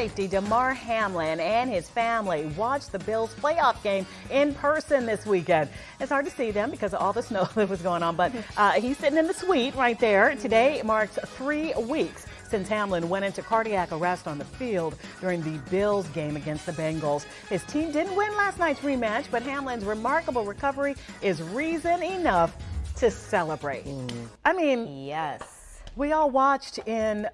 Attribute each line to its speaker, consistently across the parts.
Speaker 1: Safety Damar Hamlin and his family watched the Bills playoff game in person this weekend. It's hard to see them because of all the snow that was going on, but he's sitting in the suite right there. Today marks 3 weeks since Hamlin went into cardiac arrest on the field during the Bills game against the Bengals. His team didn't win last night's rematch, but Hamlin's remarkable recovery is reason enough to celebrate. I mean,
Speaker 2: Yes.
Speaker 1: we all watched in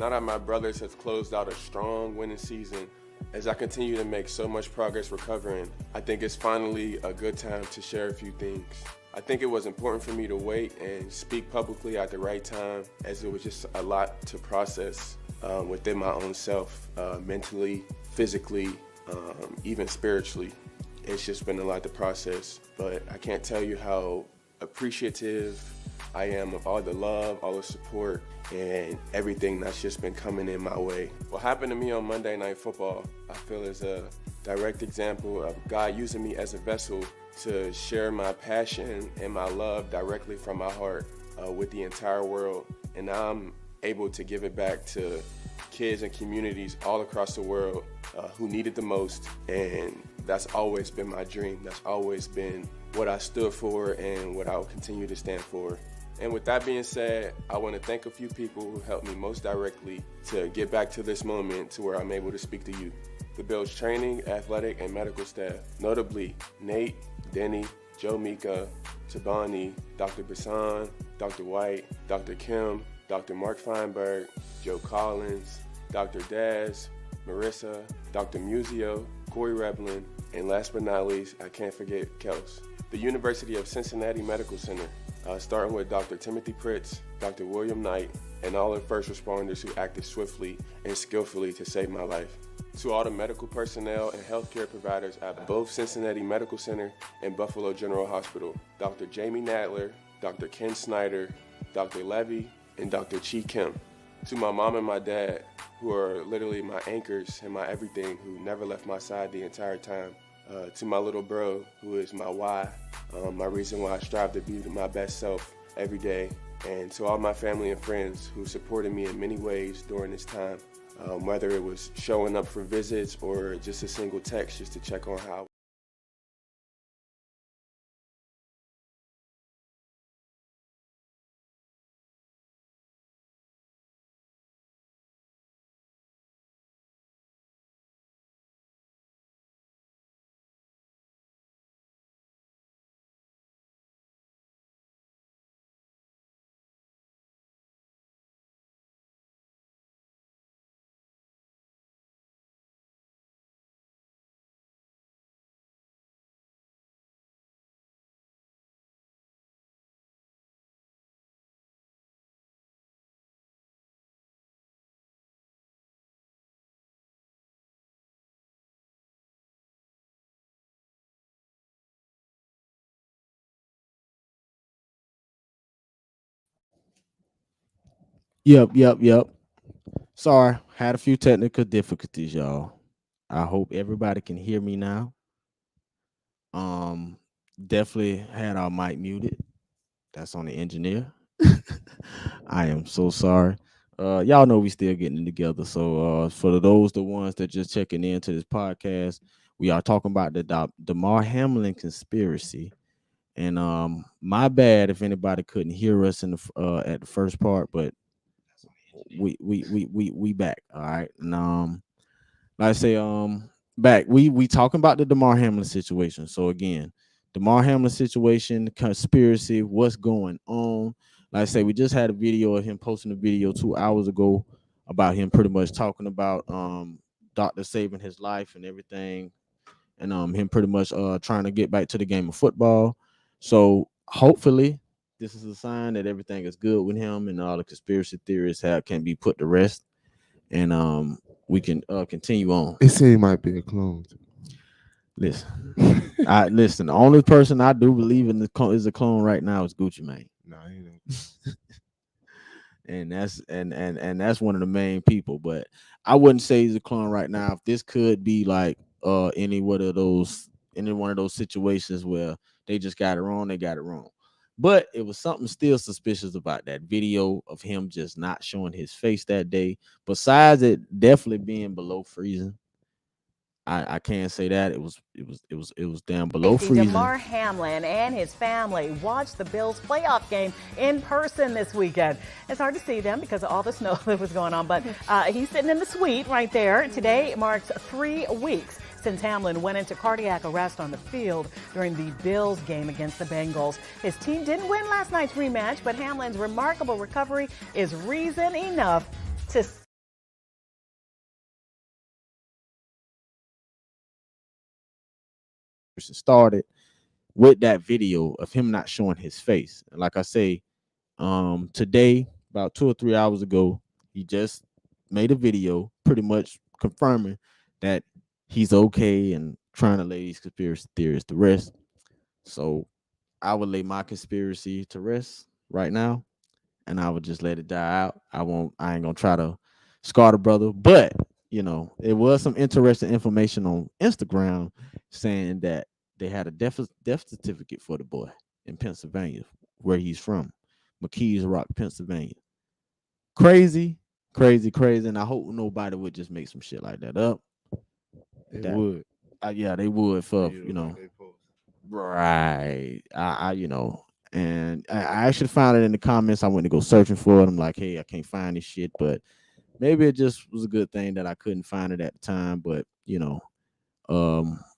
Speaker 2: Now that my brothers have closed out a strong winning season, as I continue to make so much progress recovering, I think it's finally a good time to share a few things. I think it was important for me to wait and speak publicly at the right time, as it was just a lot to process within my own self, mentally, physically, even spiritually. It's just been a lot to process, but I can't tell you how appreciative I am of all the love, all the support, and everything that's just been coming in my way. What happened to me on Monday Night Football, I feel is a direct example of God using me as a vessel to share my passion and my love directly from my heart with the entire world. And now I'm able to give it back to kids and communities all across the world who need it the most. And that's always been my dream. That's always been what I stood for and what I will continue to stand for. And with that being said, I want to thank a few people who helped me most directly to get back to this moment to where I'm able to speak to you. The Bills training, athletic, and medical staff, notably Nate, Denny, Joe Mika, Tabani, Dr. Bassan, Dr. White, Dr. Kim, Dr. Mark Feinberg, Joe Collins, Dr. Daz, Marissa, Dr. Musio, Corey Reblin, and last but not least, I can't forget Kels. The University of Cincinnati Medical Center, starting with Dr. Timothy Pritz, Dr. William Knight, and all the first responders who acted swiftly and skillfully to save my life. To all the medical personnel and healthcare providers at both Cincinnati Medical Center and Buffalo General Hospital, Dr. Jamie Nadler, Dr. Ken Snyder, Dr. Levy, and Dr. Chi Kim. To my mom and my dad, who are literally my anchors and my everything, who never left my side the entire time. To my little bro, who is my why, my reason why I strive to be my best self every day. And to all my family and friends who supported me in many ways during this time, whether it was showing up for visits or just a single text just to check on how.
Speaker 3: Yep. Sorry, had a few technical difficulties, y'all. I hope everybody can hear me now. Um, Definitely had our mic muted. That's on the engineer. I am so sorry. Y'all know we still getting it together. So for those the ones that just checking into this podcast, we are talking about the Damar Hamlin conspiracy. And my bad if anybody couldn't hear us in the at the first part, but we back. All right. And like I say, back we talking about the Damar Hamlin situation. So again, Damar Hamlin situation, conspiracy, what's going on? Like I say, we just had a video of him posting a video 2 hours ago about him pretty much talking about doctor saving his life and everything, and him pretty much trying to get back to the game of football. So hopefully this is a sign that everything is good with him and all the conspiracy theories can be put to rest, and we can continue on.
Speaker 4: It seemed might be a clone.
Speaker 3: Listen, listen. The only person I do believe in is a clone right now is Gucci Mane,
Speaker 4: No, he ain't.
Speaker 3: and that's one of the main people. But I wouldn't say he's a clone right now. If this could be like any one of those situations where they just got it wrong, they got it wrong. But it was something still suspicious about that video of him just not showing his face that day. Besides it definitely being below freezing, I can't say that it was down below freezing.
Speaker 1: Damar Hamlin and his family watched the Bills playoff game in person this weekend. It's hard to see them because of all the snow that was going on, but he's sitting in the suite right there. Today marks 3 weeks since Hamlin went into cardiac arrest on the field during the Bills game against the Bengals. His team didn't win last night's rematch, but Hamlin's remarkable recovery is reason enough to
Speaker 3: started with that video of him not showing his face. And like I say, today, about 2 or 3 hours ago, he just made a video pretty much confirming that he's okay and trying to lay these conspiracy theories to rest. So I would lay my conspiracy to rest right now, and I would just let it die out. I ain't gonna try to scar the brother, but it was some interesting information on Instagram saying that they had a death certificate for the boy in Pennsylvania, where he's from, McKees Rock, Pennsylvania. Crazy, crazy, crazy, and I hope nobody would just make some shit like that up.
Speaker 4: They
Speaker 3: That-
Speaker 4: would.
Speaker 3: Yeah, they would for
Speaker 4: They post.
Speaker 3: right. And I actually found it in the comments. I went to go searching for it. I'm like, hey, I can't find this shit, but maybe it just was a good thing that I couldn't find it at the time. But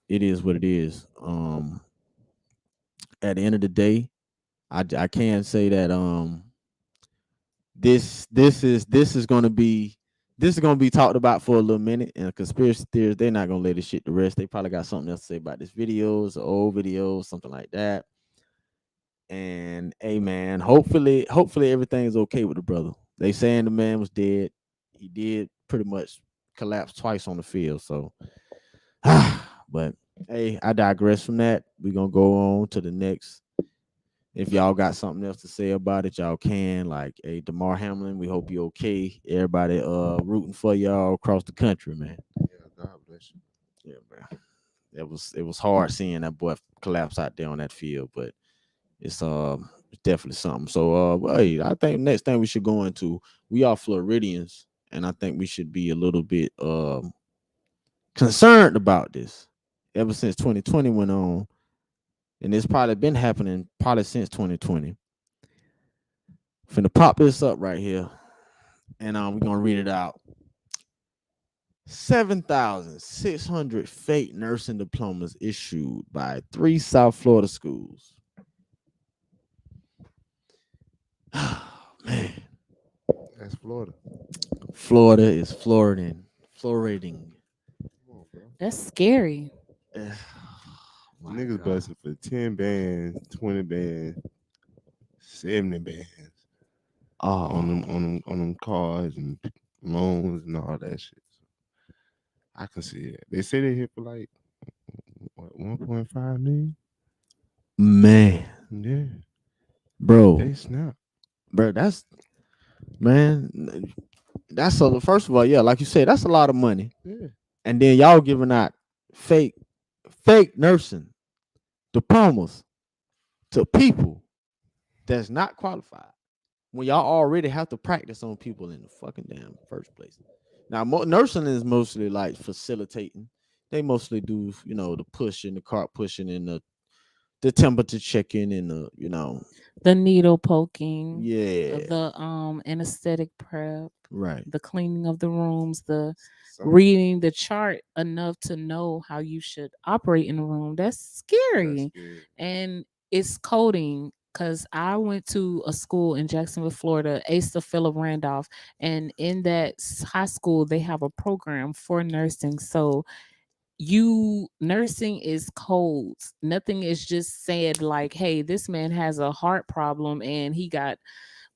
Speaker 3: it is what it is. At the end of the day, I can say that this is gonna be talked about for a little minute. And conspiracy theories, they're not gonna let this shit to rest. They probably got something else to say about this videos, old videos, something like that. And hey man, hopefully everything's okay with the brother. They saying the man was dead. He did pretty much collapse twice on the field. So but hey, I digress from that. We're gonna go on to the next. If y'all got something else to say about it, y'all can. Like, hey, Damar Hamlin, we hope you're okay. Everybody rooting for y'all across the country, man.
Speaker 4: Yeah, God bless you.
Speaker 3: Yeah, man. It was hard seeing that boy collapse out there on that field, but it's definitely something. So well, hey, I think next thing we should go into, we are Floridians, and I think we should be a little bit concerned about this. Ever since 2020 went on, and it's probably been happening probably since 2020. Finna pop this up right here, and we're gonna read it out. 7,600 fake nursing diplomas issued by 3 South Florida schools. Man,
Speaker 4: That's Florida.
Speaker 3: Florida is floriding.
Speaker 4: Come on, bro.
Speaker 5: That's scary.
Speaker 3: My
Speaker 4: Niggas
Speaker 3: God.
Speaker 4: busted for 10 bands, 20 bands, 70 bands on them cars and loans and all that shit. I can see it. They say they hit for like what, 1.5 million.
Speaker 3: Man,
Speaker 4: Yeah,
Speaker 3: bro,
Speaker 4: they snap.
Speaker 3: that's man. That's first of all, yeah, like you said, that's a lot of money.
Speaker 4: Yeah,
Speaker 3: And then y'all giving out fake nursing diplomas to people that's not qualified when y'all already have to practice on people in the fucking damn first place. Now, nursing is mostly like facilitating. They mostly do, the pushing, the cart pushing, and the temperature checking, and
Speaker 5: The needle poking,
Speaker 3: yeah,
Speaker 5: the anesthetic prep,
Speaker 3: right.
Speaker 5: the cleaning of the rooms, the
Speaker 4: Some-
Speaker 5: reading the chart enough to know how you should operate in a room. That's scary.
Speaker 4: that's good.
Speaker 5: And it's coding because I went to a school in Jacksonville, Florida, Asa Phillip Randolph, and in that high school they have a program for nursing. So nursing is codes. Nothing is just said like, hey, this man has a heart problem and he got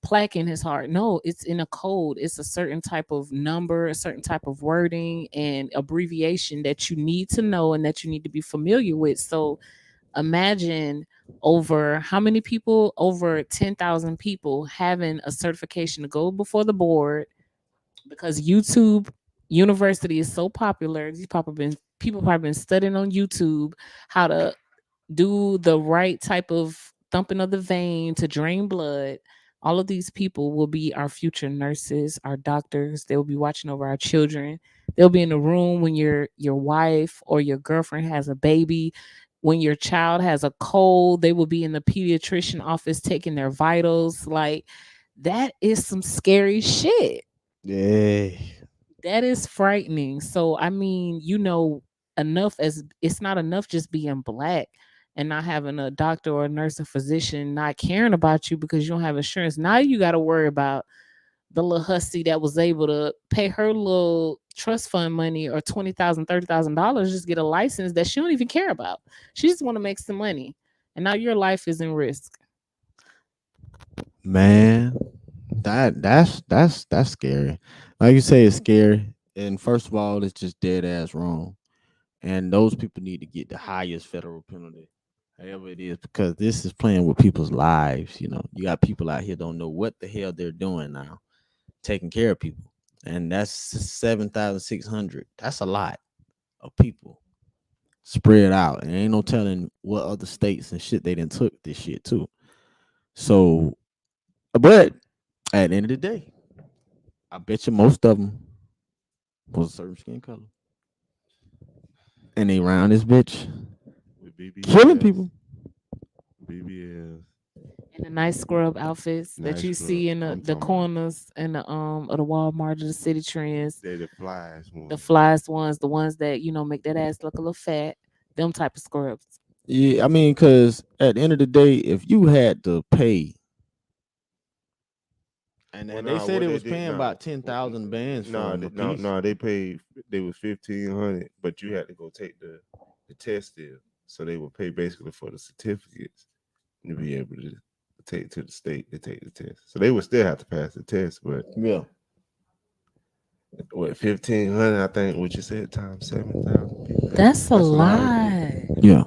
Speaker 5: plaque in his heart. No, it's in a code. It's a certain type of number, a certain type of wording and abbreviation that you need to know and that you need to be familiar with. So imagine over how many people, over 10,000 people having a certification to go before the board because YouTube University is so popular. These people probably been studying on YouTube how to do the right type of thumping of the vein to drain blood. All of these people will be our future nurses, our doctors. They'll be watching over our children. They'll be in the room when your wife or your girlfriend has a baby. When your child has a cold, they will be in the pediatrician office taking their vitals. Like, that is some scary shit.
Speaker 3: Yeah.
Speaker 5: That is frightening. So I mean, enough as it's not enough just being black and not having a doctor or a nurse or physician not caring about you because you don't have insurance. Now you got to worry about the little hussy that was able to pay her little trust fund money or $20,000, $30,000 just get a license that she don't even care about. She just want to make some money, and now your life is in risk.
Speaker 3: Man, that's scary. Like you say, it's scary. And first of all, it's just dead ass wrong. And those people need to get the highest federal penalty, however it is, because this is playing with people's lives. You know, you got people out here don't know what the hell they're doing now, taking care of people, and that's 7,600. That's a lot of people spread out, and ain't no telling what other states and shit they didn't took this shit too. So, but at the end of the day, I bet you most of them was a certain skin color, and they round this bitch
Speaker 4: With BBS,
Speaker 3: killing people.
Speaker 4: BBS.
Speaker 5: And the nice scrub outfits that
Speaker 4: Nice
Speaker 5: you
Speaker 4: scrub.
Speaker 5: see in
Speaker 4: I'm
Speaker 5: the
Speaker 4: talking about-
Speaker 5: corners and the of the Walmart or the City Trends,
Speaker 4: They the flies one.
Speaker 5: the flies ones, the ones that make that ass look a little fat, them type of scrubs.
Speaker 3: Yeah, I mean, because at the end of the day, if you had to pay, and
Speaker 4: Well,
Speaker 3: they
Speaker 4: nah,
Speaker 3: said
Speaker 4: what
Speaker 3: it
Speaker 4: they
Speaker 3: was
Speaker 4: did-
Speaker 3: paying
Speaker 4: nah,
Speaker 3: about 10,000 bands
Speaker 4: No,
Speaker 3: for them
Speaker 4: no,
Speaker 3: apiece.
Speaker 4: no. They paid. They was 1,500, but you had to go take the test still. So they would pay basically for the certificates to be able to take to the state to take the test. So they would still have to pass the test, but
Speaker 3: Yeah,
Speaker 4: what 1,500? I think what you said times 7,000.
Speaker 5: That's a
Speaker 4: lot.
Speaker 5: lot.
Speaker 3: yeah,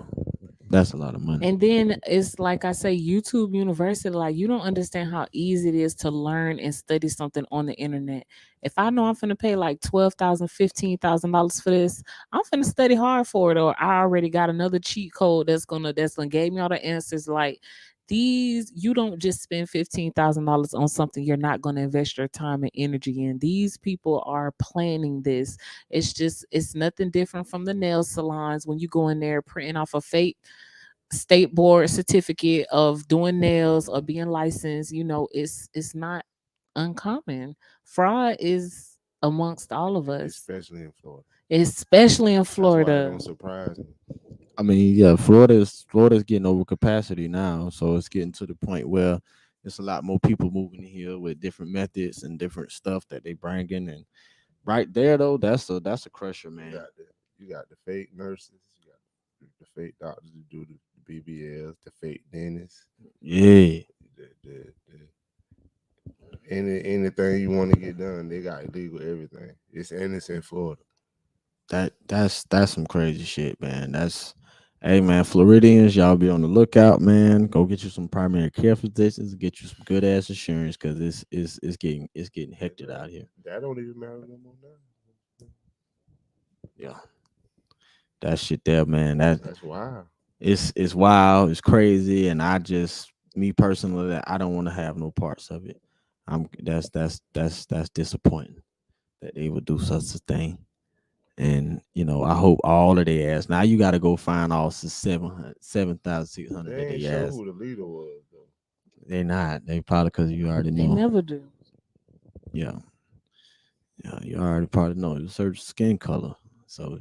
Speaker 3: that's a lot of money.
Speaker 5: And then it's like I say, YouTube University, like you don't understand how easy it is to learn and study something on the internet. If I know I'm finna pay like $12,000, $15,000 for this, I'm finna study hard for it, or I already got another cheat code that's gonna give me all the answers. Like these, you don't just spend $15,000 on something you're not gonna invest your time and energy in. These people are planning this. It's nothing different from the nail salons when you go in there printing off a fake state board certificate of doing nails or being licensed. It's not uncommon. Fraud is amongst all of us,
Speaker 4: Especially in Florida.
Speaker 5: especially in
Speaker 4: That's why it
Speaker 5: Florida.
Speaker 4: don't surprise me.
Speaker 3: I mean, yeah, Florida's getting over capacity now, so it's getting to the point where it's a lot more people moving in here with different methods and different stuff that they bring in. And right there, though, that's a crusher, man.
Speaker 4: You got the fake nurses, you got the fake doctors to do the BBLs, the fake dentists.
Speaker 3: Yeah,
Speaker 4: Anything you want to get done, they got illegal everything. It's in Florida.
Speaker 3: that's some crazy shit, man. Hey, man, Floridians, y'all be on the lookout, man. Go get you some primary care physicians, get you some good ass insurance, because it's getting hectic out here.
Speaker 4: That don't even matter no more now.
Speaker 3: Yeah, that shit there, man.
Speaker 4: That's wild.
Speaker 3: It's wild, it's crazy, and me personally, I don't want to have no parts of it. That's disappointing that they would do such a thing. And I hope all of their ass. Now you got to go find all 7,600
Speaker 4: They
Speaker 3: of
Speaker 4: ain't
Speaker 3: their
Speaker 4: sure
Speaker 3: ass.
Speaker 4: who the leader was though.
Speaker 3: They not. They probably because you already
Speaker 5: They
Speaker 3: know.
Speaker 5: never do.
Speaker 3: Yeah, you already probably know. It's a certain skin color. So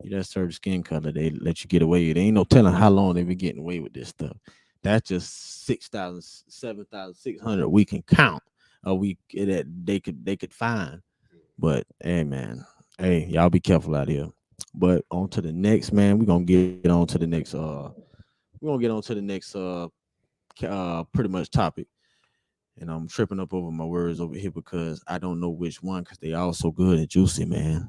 Speaker 3: you that certain skin color, they let you get away. There ain't no telling how long they been getting away with this stuff. That's just 6,000, 7,600 we can count. We that they could find. But hey, man, hey, y'all be careful out here. But on to the next, man. We're gonna get on to the next pretty much topic. And I'm tripping up over my words over here because I don't know which one, because they all so good and juicy, man.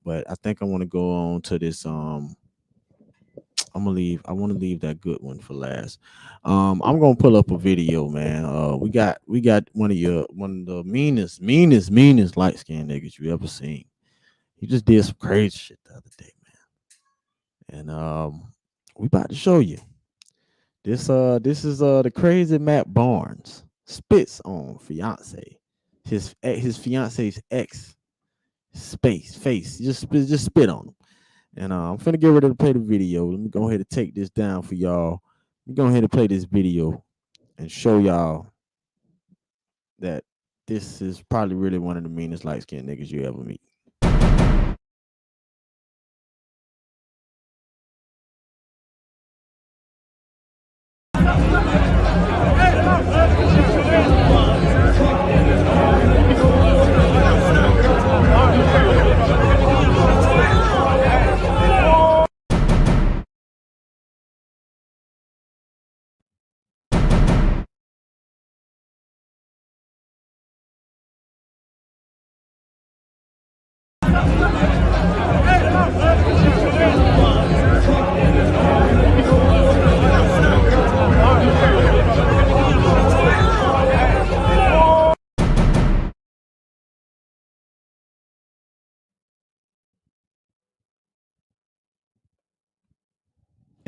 Speaker 3: But I think I want to go on to this. I want to leave that good one for last. I'm gonna pull up a video, man. We got one of the meanest light skinned niggas you ever seen. He just did some crazy shit the other day, man. And we about to show you. This is the crazy Matt Barnes spits on fiance. His fiance's ex face. Just spit on him. And I'm finna get ready to play the video. Let me go ahead and take this down for y'all. Let me go ahead and play this video and show y'all that this is probably really one of the meanest light skinned niggas you ever meet.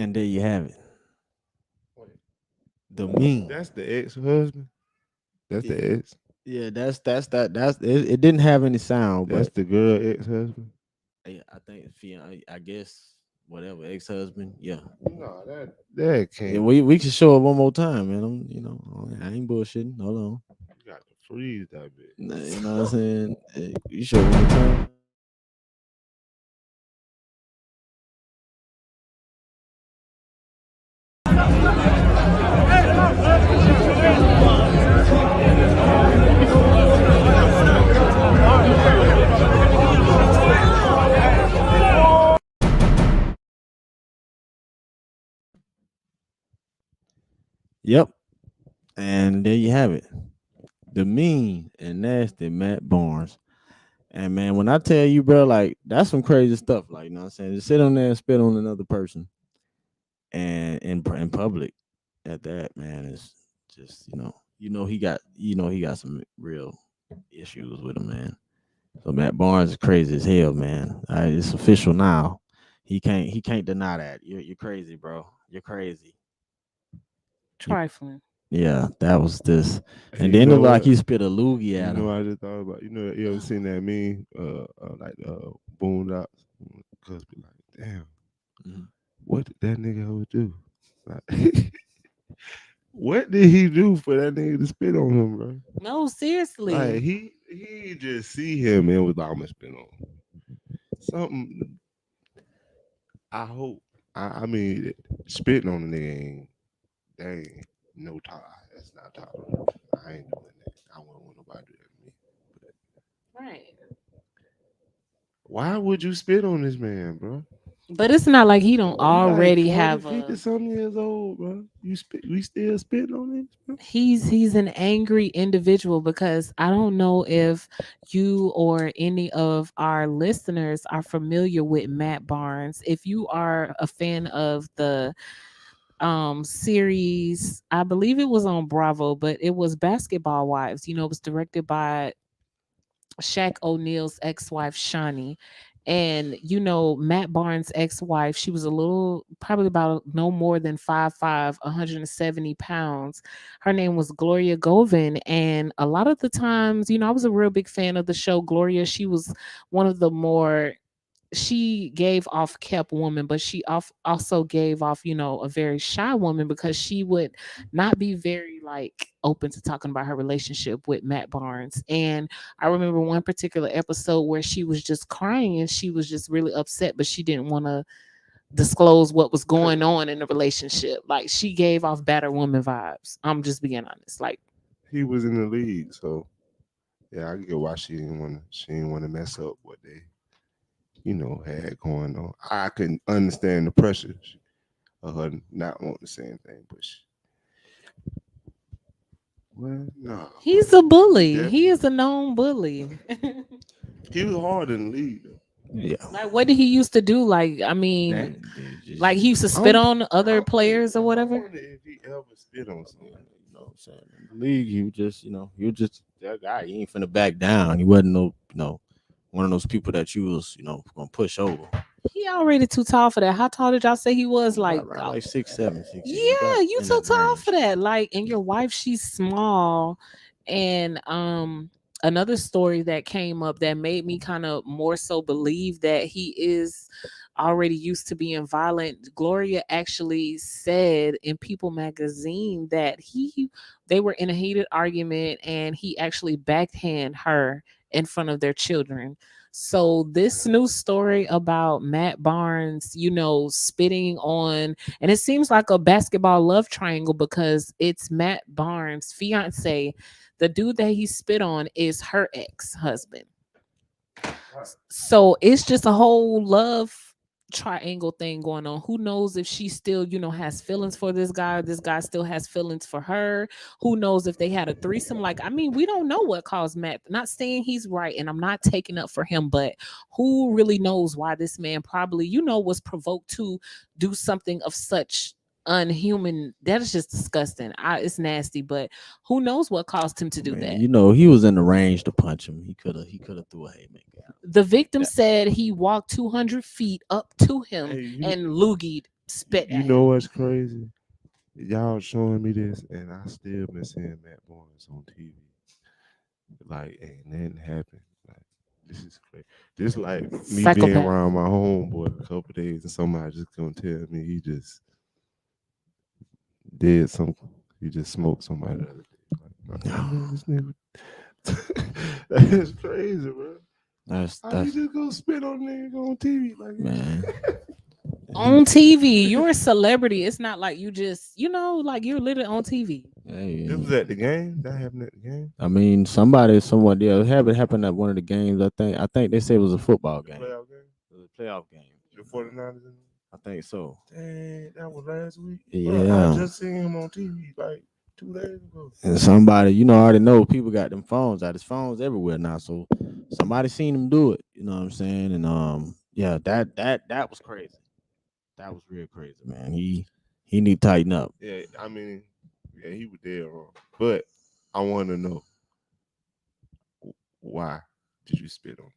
Speaker 3: And there you have it. The mean.
Speaker 4: That's the ex-husband. That's
Speaker 3: Yeah.
Speaker 4: the ex.
Speaker 3: Yeah, that's it, it didn't have any sound,
Speaker 4: That's
Speaker 3: but
Speaker 4: the girl ex-husband.
Speaker 3: yeah, I think I guess whatever ex-husband. Yeah.
Speaker 4: No, that
Speaker 3: Yeah,
Speaker 4: can't.
Speaker 3: we can show it one more time, man. I ain't bullshitting. Hold on.
Speaker 4: You got to freeze that bitch.
Speaker 3: Nah, you know what I'm saying? You show it one more time. Yep. And there you have it. The mean and nasty Matt Barnes. And man, when I tell you, bro, like that's some crazy stuff. Like, you know what I'm saying? Just sit on there and spit on another person and in public at that, man, is just, he got some real issues with him, man. So Matt Barnes is crazy as hell, man. It's official now. He can't deny that. You're crazy, bro. You're crazy.
Speaker 5: Trifling.
Speaker 3: Yeah, that was this.
Speaker 4: Hey,
Speaker 3: And
Speaker 4: you
Speaker 3: then it
Speaker 4: know
Speaker 3: looked like
Speaker 4: what?
Speaker 3: he spit a loogie
Speaker 4: You
Speaker 3: at
Speaker 4: know
Speaker 3: him.
Speaker 4: what I just thought about? You ever seen that meme? Like Boondocks? Cause be like, damn,
Speaker 3: Mhm.
Speaker 4: what did that nigga ever do? Like, what did he do for that nigga to spit on him, bro?
Speaker 5: No, seriously.
Speaker 4: Like he just see him and was like, I'm gonna spit on him. Something. I hope. I mean, spitting on the nigga ain't. That ain't no top. That's not tolerable. I ain't doing that. I wouldn't want nobody to do that to me.
Speaker 5: Right.
Speaker 4: Why would you spit on this man, bro?
Speaker 5: But it's not like he don't
Speaker 4: You like
Speaker 5: already
Speaker 4: 40,
Speaker 5: have
Speaker 4: 50
Speaker 5: a
Speaker 4: some years old, bro. We still spitting on this, bro?
Speaker 5: he's an angry individual because I don't know if you or any of our listeners are familiar with Matt Barnes. If you are a fan of the series, I believe it was on Bravo, but it was Basketball Wives. It was directed by Shaq O'Neal's ex-wife Shawnee. And Matt Barnes' ex-wife, she was a little, probably about no more than 5'5", 170 pounds. Her name was Gloria Govan. And a lot of the times, I was a real big fan of the show Gloria. She was one of the more, she gave off kept woman, but she also gave off, a very shy woman because she would not be very like open to talking about her relationship with Matt Barnes. And I remember one particular episode where she was just crying and she was just really upset, but she didn't want to disclose what was going on in the relationship. Like she gave off battered woman vibes. I'm just being honest. Like
Speaker 4: He was in the league, so yeah, I get why she didn't want to mess up what they, had going on. I couldn't understand the pressures of her not wanting to say anything, but well, no.
Speaker 5: he's a bully.
Speaker 4: Definitely.
Speaker 5: He is a known bully.
Speaker 4: He was hard in the league, though.
Speaker 3: Yeah.
Speaker 5: Like what did he used to do? Like I mean, like he used to spit on other players or whatever.
Speaker 4: I wonder if he ever spit on someone.
Speaker 3: You know what I'm saying? In the league, he was just that guy. He ain't finna back down. He wasn't one of those people that you was, gonna push over.
Speaker 5: He already too tall for that. How tall did y'all say he was? Like,
Speaker 3: Right, like 6'7", 6'8".
Speaker 5: yeah, you
Speaker 3: in
Speaker 5: too
Speaker 3: that
Speaker 5: tall
Speaker 3: range.
Speaker 5: for that. Like, and your wife, she's small. And another story that came up that made me kind of more so believe that he is already used to being violent. Gloria actually said in People magazine that they were in a heated argument and he actually backhand her in front of their children. So this new story about Matt Barnes, spitting on, and it seems like a basketball love triangle because it's Matt Barnes' fiance. The dude that he spit on is her ex-husband. So it's just a whole love triangle thing going on. Who knows if she still, has feelings for this guy, or this guy still has feelings for her. Who knows if they had a threesome? Like, I mean, we don't know what caused Matt. Not saying he's right, and I'm not taking up for him, but who really knows why this man probably, was provoked to do something of such unhuman. That is just disgusting. It's nasty, but who knows what caused him to do that.
Speaker 3: He was in the range to punch him. He could have threw a haymaker at him.
Speaker 5: The victim said he walked 200 feet up to him and loogied spit
Speaker 4: You
Speaker 5: at
Speaker 4: know
Speaker 5: him.
Speaker 4: what's crazy? Y'all showing me this, and I still been seeing Matt Barnes on TV. Like, ain't nothing happened. Like, this is crazy. This like me being
Speaker 5: Psychopath.
Speaker 4: around my homeboy a couple days, and somebody just gonna tell me he just did something. He just smoked somebody the other day. Like, man, this nigga. That's crazy, bro.
Speaker 3: That's
Speaker 4: How you just gonna spit on nigga on TV like
Speaker 3: man.
Speaker 5: On TV, you're a celebrity. It's not like you just, like you're literally on TV.
Speaker 3: Hey,
Speaker 4: This was at the game. That happened at the game.
Speaker 3: I mean, someone else had it happen at one of the games. I think they said it was a football game.
Speaker 4: Playoff game.
Speaker 3: It was a playoff game.
Speaker 4: The 49ers.
Speaker 3: I think so.
Speaker 4: Dang, that was last week.
Speaker 3: Yeah.
Speaker 4: Bro, I just seen him on TV like 2 days ago.
Speaker 3: And somebody, I already know people got them phones out. His phones everywhere now. So somebody seen him do it. You know what I'm saying? And yeah, that was crazy. That was real crazy, man. He need to tighten up.
Speaker 4: Yeah, I mean, yeah, he was dead wrong. But I want to know, why did you spit on him?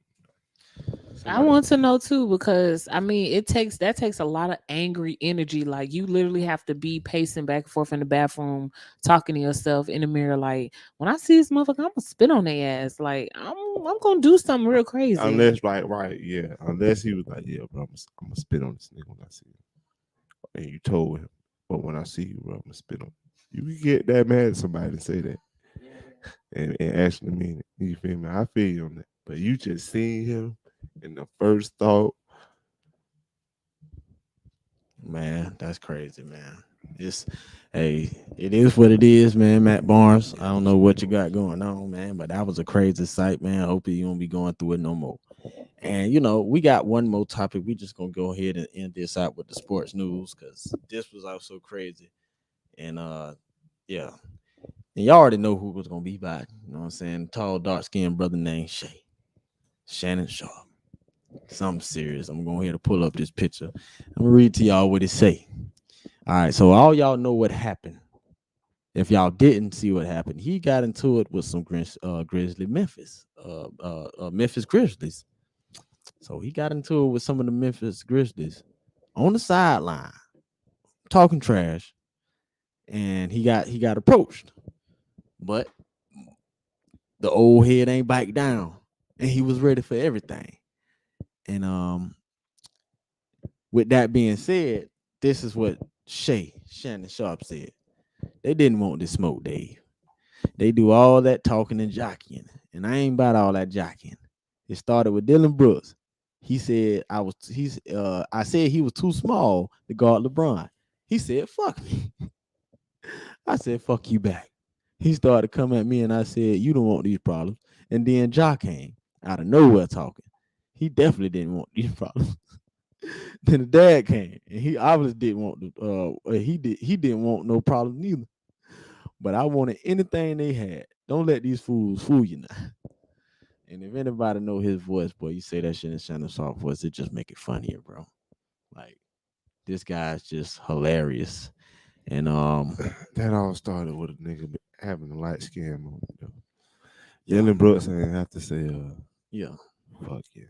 Speaker 5: I want to know too, because I mean, that takes a lot of angry energy. Like, you literally have to be pacing back and forth in the bathroom, talking to yourself in the mirror. Like, when I see this motherfucker, I'm gonna spit on their ass. Like, I'm gonna do something real crazy.
Speaker 4: Unless, right, yeah. Unless he was like, yeah, bro, I'm gonna spit on this nigga when I see him. And you told him, but when I see you, bro, I'm gonna spit on you. You can get that mad at somebody and say that, and actually mean it. You feel me? I feel you on that. But you just seen him, and the first thought,
Speaker 3: Man, that's crazy, man. It is what it is, man. Matt Barnes, I don't know what you got going on, man, but that was a crazy sight, man. Hopefully you won't be going through it no more. And we got one more topic. We just gonna go ahead and end this out with the sports news, because this was also crazy. And yeah. And y'all already know who was gonna be by. You know what I'm saying? Tall, dark-skinned brother named Shannon Sharpe. Something serious. I'm going to go ahead and pull up this picture. I'm gonna read to y'all what it say. All right, so all y'all know what happened. If y'all didn't see what happened, he got into it with some Grizzly Memphis Grizzlies. So he got into it with some of the Memphis Grizzlies on the sideline, talking trash, and he got approached. But the old head ain't back down, and he was ready for everything. And with that being said, this is what Shannon Sharpe said. They didn't want this smoke, Dave. They do all that talking and jockeying, and I ain't about all that jockeying. It started with Dylan Brooks. He said I said he was too small to guard LeBron. He said, "Fuck me." I said, "Fuck you back." He started coming at me, and I said, "You don't want these problems." And then Ja came out of nowhere talking. He definitely didn't want these problems. Then the dad came, and he obviously didn't want he didn't want no problem neither. But I wanted anything they had. Don't let these fools fool you now. And if anybody know his voice, boy, you say that shit in Shannon Sharpe voice, it just make it funnier, bro. Like, this guy's just hilarious. And
Speaker 4: that all started with a nigga having a light skin moment, though. Dylan Brooks ain't have to say,
Speaker 3: yeah,
Speaker 4: fuck yeah.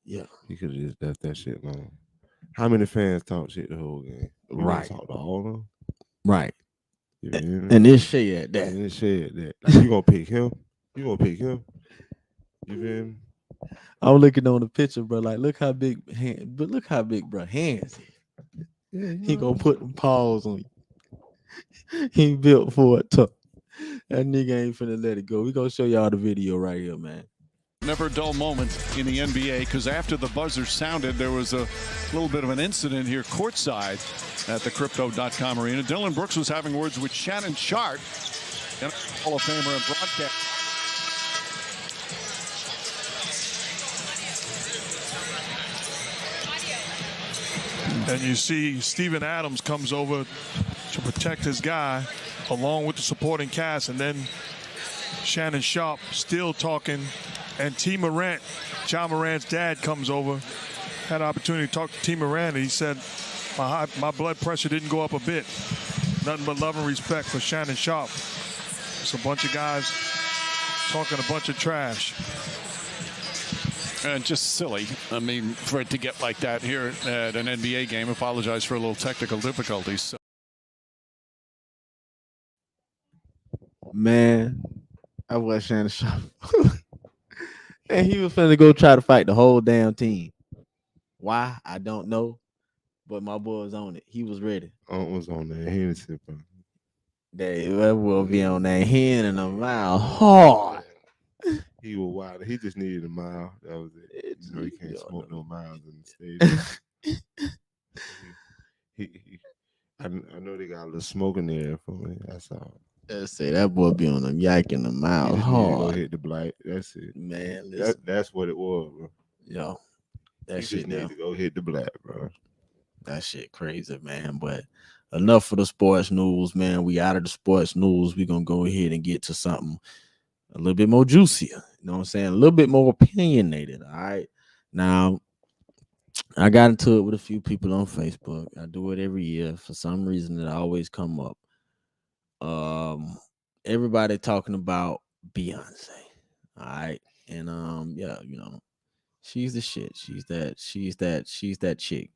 Speaker 3: Yeah.
Speaker 4: He could have just left that shit alone. How many fans talk shit the whole game?
Speaker 3: Right.
Speaker 4: Talk to all of them?
Speaker 3: Right.
Speaker 4: You
Speaker 3: and then Shay at that.
Speaker 4: And then Shay at that. Like, you gonna pick him? You gonna pick him? You feel me?
Speaker 3: I'm looking on the picture, bro. Like, look how big bro hands is. Yeah, he gonna put them paws on you. He built for it tough. That nigga ain't finna let it go. We gonna show y'all the video right here, man.
Speaker 6: Never a dull moment in the NBA, because after the buzzer sounded, there was a little bit of an incident here courtside at the Crypto.com arena. Dylan Brooks was having words with Shannon Sharpe, Hall of Famer and broadcast. And you see Steven Adams comes over to protect his guy along with the supporting cast, and then Shannon Sharpe still talking. And T. Morant, John Morant's dad, comes over. Had an opportunity to talk to T. Morant, and he said, my blood pressure didn't go up a bit. Nothing but love and respect for Shannon Sharpe. It's a bunch of guys talking a bunch of trash.
Speaker 7: Just silly. I mean, for it to get like that here at an NBA game. Apologize for a little technical difficulties. So.
Speaker 3: Man, I was Shannon Sharpe. And he was finna go try to fight the whole damn team. Why? I don't know. But my boy was on it. He was ready.
Speaker 4: Was on there. Hennessy, bro.
Speaker 3: That will be on that hen in a mile hard.
Speaker 4: He was wild. He just needed a mile. That was it. So he can't smoke no miles in the stadium. I know they got a little smoke in there for me. That's all.
Speaker 3: Let's say that boy be on them yak in the mile hard.
Speaker 4: Go hit the blight. That's it,
Speaker 3: man.
Speaker 4: That's what it was, bro.
Speaker 3: Yo, that
Speaker 4: shit
Speaker 3: shit
Speaker 4: need to go hit the black, bro.
Speaker 3: That shit crazy, man. But enough for the sports news, man. We out of the sports news. We're gonna go ahead and get to something a little bit more juicier. You know what I'm saying? A little bit more opinionated. All right. Now, I got into it with a few people on Facebook. I do it every year. For some reason, it always come up. Everybody talking about Beyonce. All right. And yeah, you know, she's the shit. She's that chick.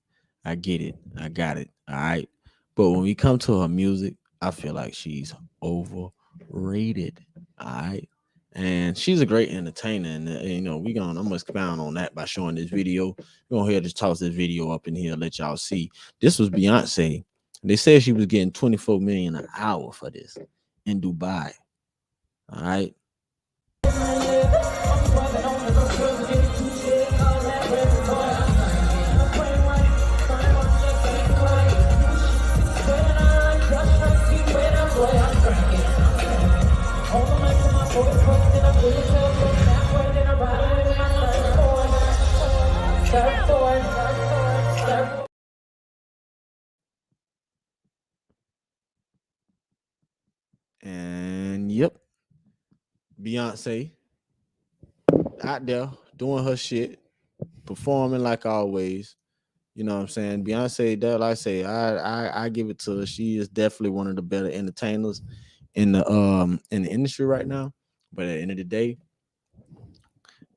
Speaker 3: I get it. I got it. All right. But when we come to her music, I feel like she's overrated. All right. And she's a great entertainer. And you know, I'm gonna expound on that by showing this video. We're gonna just toss this video up in here, let y'all see. This was Beyonce. They said she was getting 24 million an hour for this in Dubai. All right. And yep, Beyonce out there doing her shit, performing like always. You know what I'm saying? Beyonce, that like I say, I give it to her. She is definitely one of the better entertainers in the industry right now. But at the end of the day,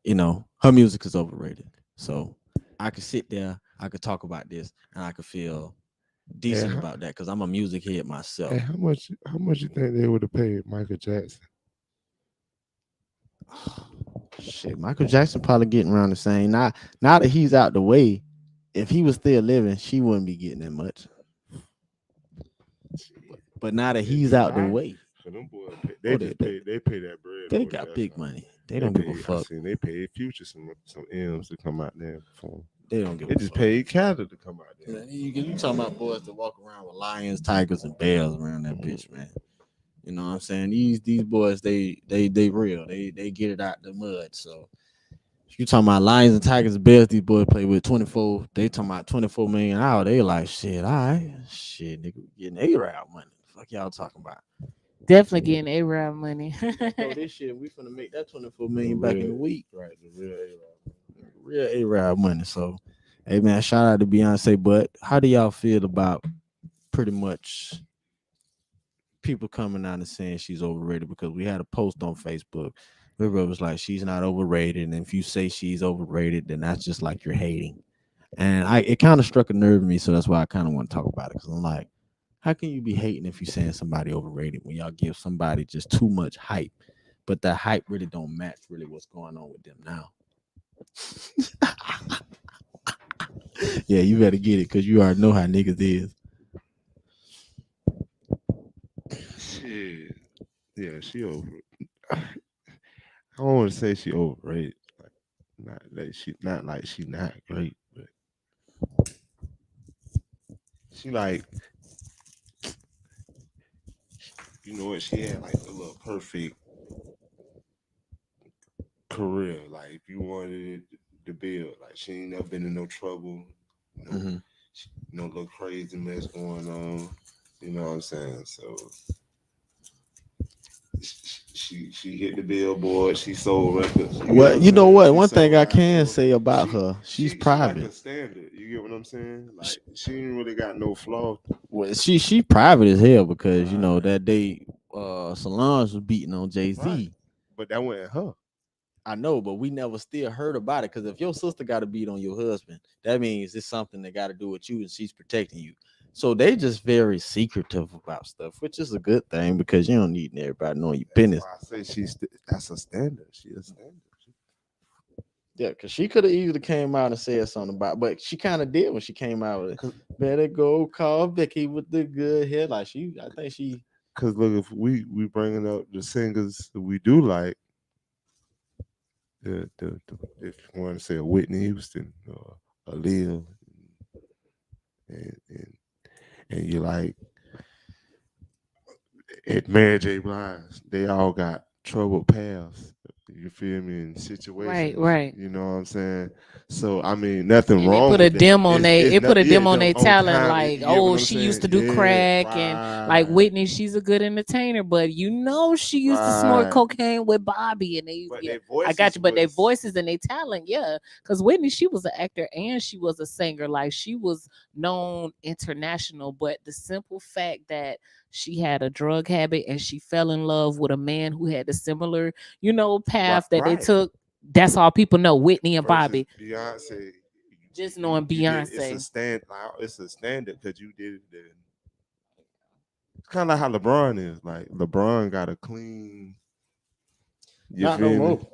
Speaker 3: you know, her music is overrated. So I could sit there, I could talk about this, and I could feel decent about that because I'm a music head myself.
Speaker 4: Hey, how much you think they would have paid Michael Jackson?
Speaker 3: Shit, Michael Jackson probably getting around the same. Now that he's out the way, if he was still living, she wouldn't be getting that much. But now that he's out the way,
Speaker 4: so them boys, they pay that bread.
Speaker 3: They got big money. They don't give a fuck.
Speaker 4: They paid Future some M's to come out there and perform.
Speaker 3: They don't give a fuck.
Speaker 4: They just paid Canada to come out there.
Speaker 3: You talking about boys that walk around with lions, tigers, and bears around that bitch, man. You know what I'm saying? These boys, they real. They get it out the mud. So you talking about lions and tigers and bears, these boys play with 24. They talking about 24 million an hour. They like shit. All right, shit, nigga, getting A-Rap money. Fuck y'all talking about?
Speaker 5: Definitely getting A-Rap money.
Speaker 3: So this shit, we finna make that 24 million back in the week.
Speaker 4: Right, the real A-Rap.
Speaker 3: Real A-Rap money. So, hey man, shout out to Beyonce. But how do y'all feel about pretty much people coming out and saying she's overrated? Because we had a post on Facebook where it was like she's not overrated, and if you say she's overrated, then that's just like you're hating. And it kind of struck a nerve in me, so that's why I kind of want to talk about it. Because I'm like, how can you be hating if you're saying somebody overrated when y'all give somebody just too much hype, but that hype really don't match really what's going on with them now? Yeah, you better get it because you already know how niggas is.
Speaker 4: Shit. Yeah, she over. I don't want to say she overrated. Not like she not great, but she like, you know what? She had like a little perfect career. Like if you wanted it to build, like she ain't never been in no trouble. You know, no little crazy mess going on. You know what I'm saying? So she hit the billboard. She sold records.
Speaker 3: Well, you know what? One thing I can say about her, she's private.
Speaker 4: Like a standard. You get what I'm saying? Like she ain't really got no flaw.
Speaker 3: Well, she private as hell because you know that day Solange was beating on Jay-Z.
Speaker 4: Right. But that wasn't her.
Speaker 3: I know, but we never still heard about it. Because if your sister got to beat on your husband, that means it's something that got to do with you, and she's protecting you. So they just very secretive about stuff, which is a good thing because you don't need everybody knowing your business.
Speaker 4: That's why I say that's a standard. She a standard.
Speaker 3: Yeah, because she could have easily came out and said something about, but she kind of did when she came out with it. Better go call Vicky with the good hair. Like I think she.
Speaker 4: Because look, if we bringing up the singers that we do like, the if you want to say a Whitney Houston or a Lil, and you like at Mary J. Blige, they all got troubled paths. You feel me? In situations,
Speaker 5: right.
Speaker 4: You know what I'm saying? So I mean, nothing
Speaker 5: And
Speaker 4: wrong.
Speaker 5: It put a
Speaker 4: with
Speaker 5: dim on they. It put a dim on
Speaker 4: them
Speaker 5: their talent.
Speaker 4: time,
Speaker 5: Like,
Speaker 4: you get what I'm
Speaker 5: she
Speaker 4: saying?
Speaker 5: used to do
Speaker 4: Yeah,
Speaker 5: crack, and like
Speaker 4: right,
Speaker 5: Whitney, she's a good entertainer, but she used to snort
Speaker 4: right.
Speaker 5: cocaine with Bobby, and
Speaker 4: But
Speaker 5: yeah,
Speaker 4: their
Speaker 5: I got
Speaker 4: voices
Speaker 5: you. But their
Speaker 4: was
Speaker 5: voices and their talent, yeah, because Whitney, she was an actor and she was a singer. Like, she was known international, but the simple fact that she had a drug habit and she fell in love with a man who had a similar, path that they
Speaker 4: right.
Speaker 5: took. That's all people know, Whitney and
Speaker 4: Versus
Speaker 5: Bobby.
Speaker 4: Beyonce,
Speaker 5: Just knowing
Speaker 4: you did, it's
Speaker 5: Beyonce.
Speaker 4: it's a standard because you did it. It's kind of like how LeBron is. Like LeBron got a clean. You
Speaker 3: Not no
Speaker 4: feel me?
Speaker 3: more.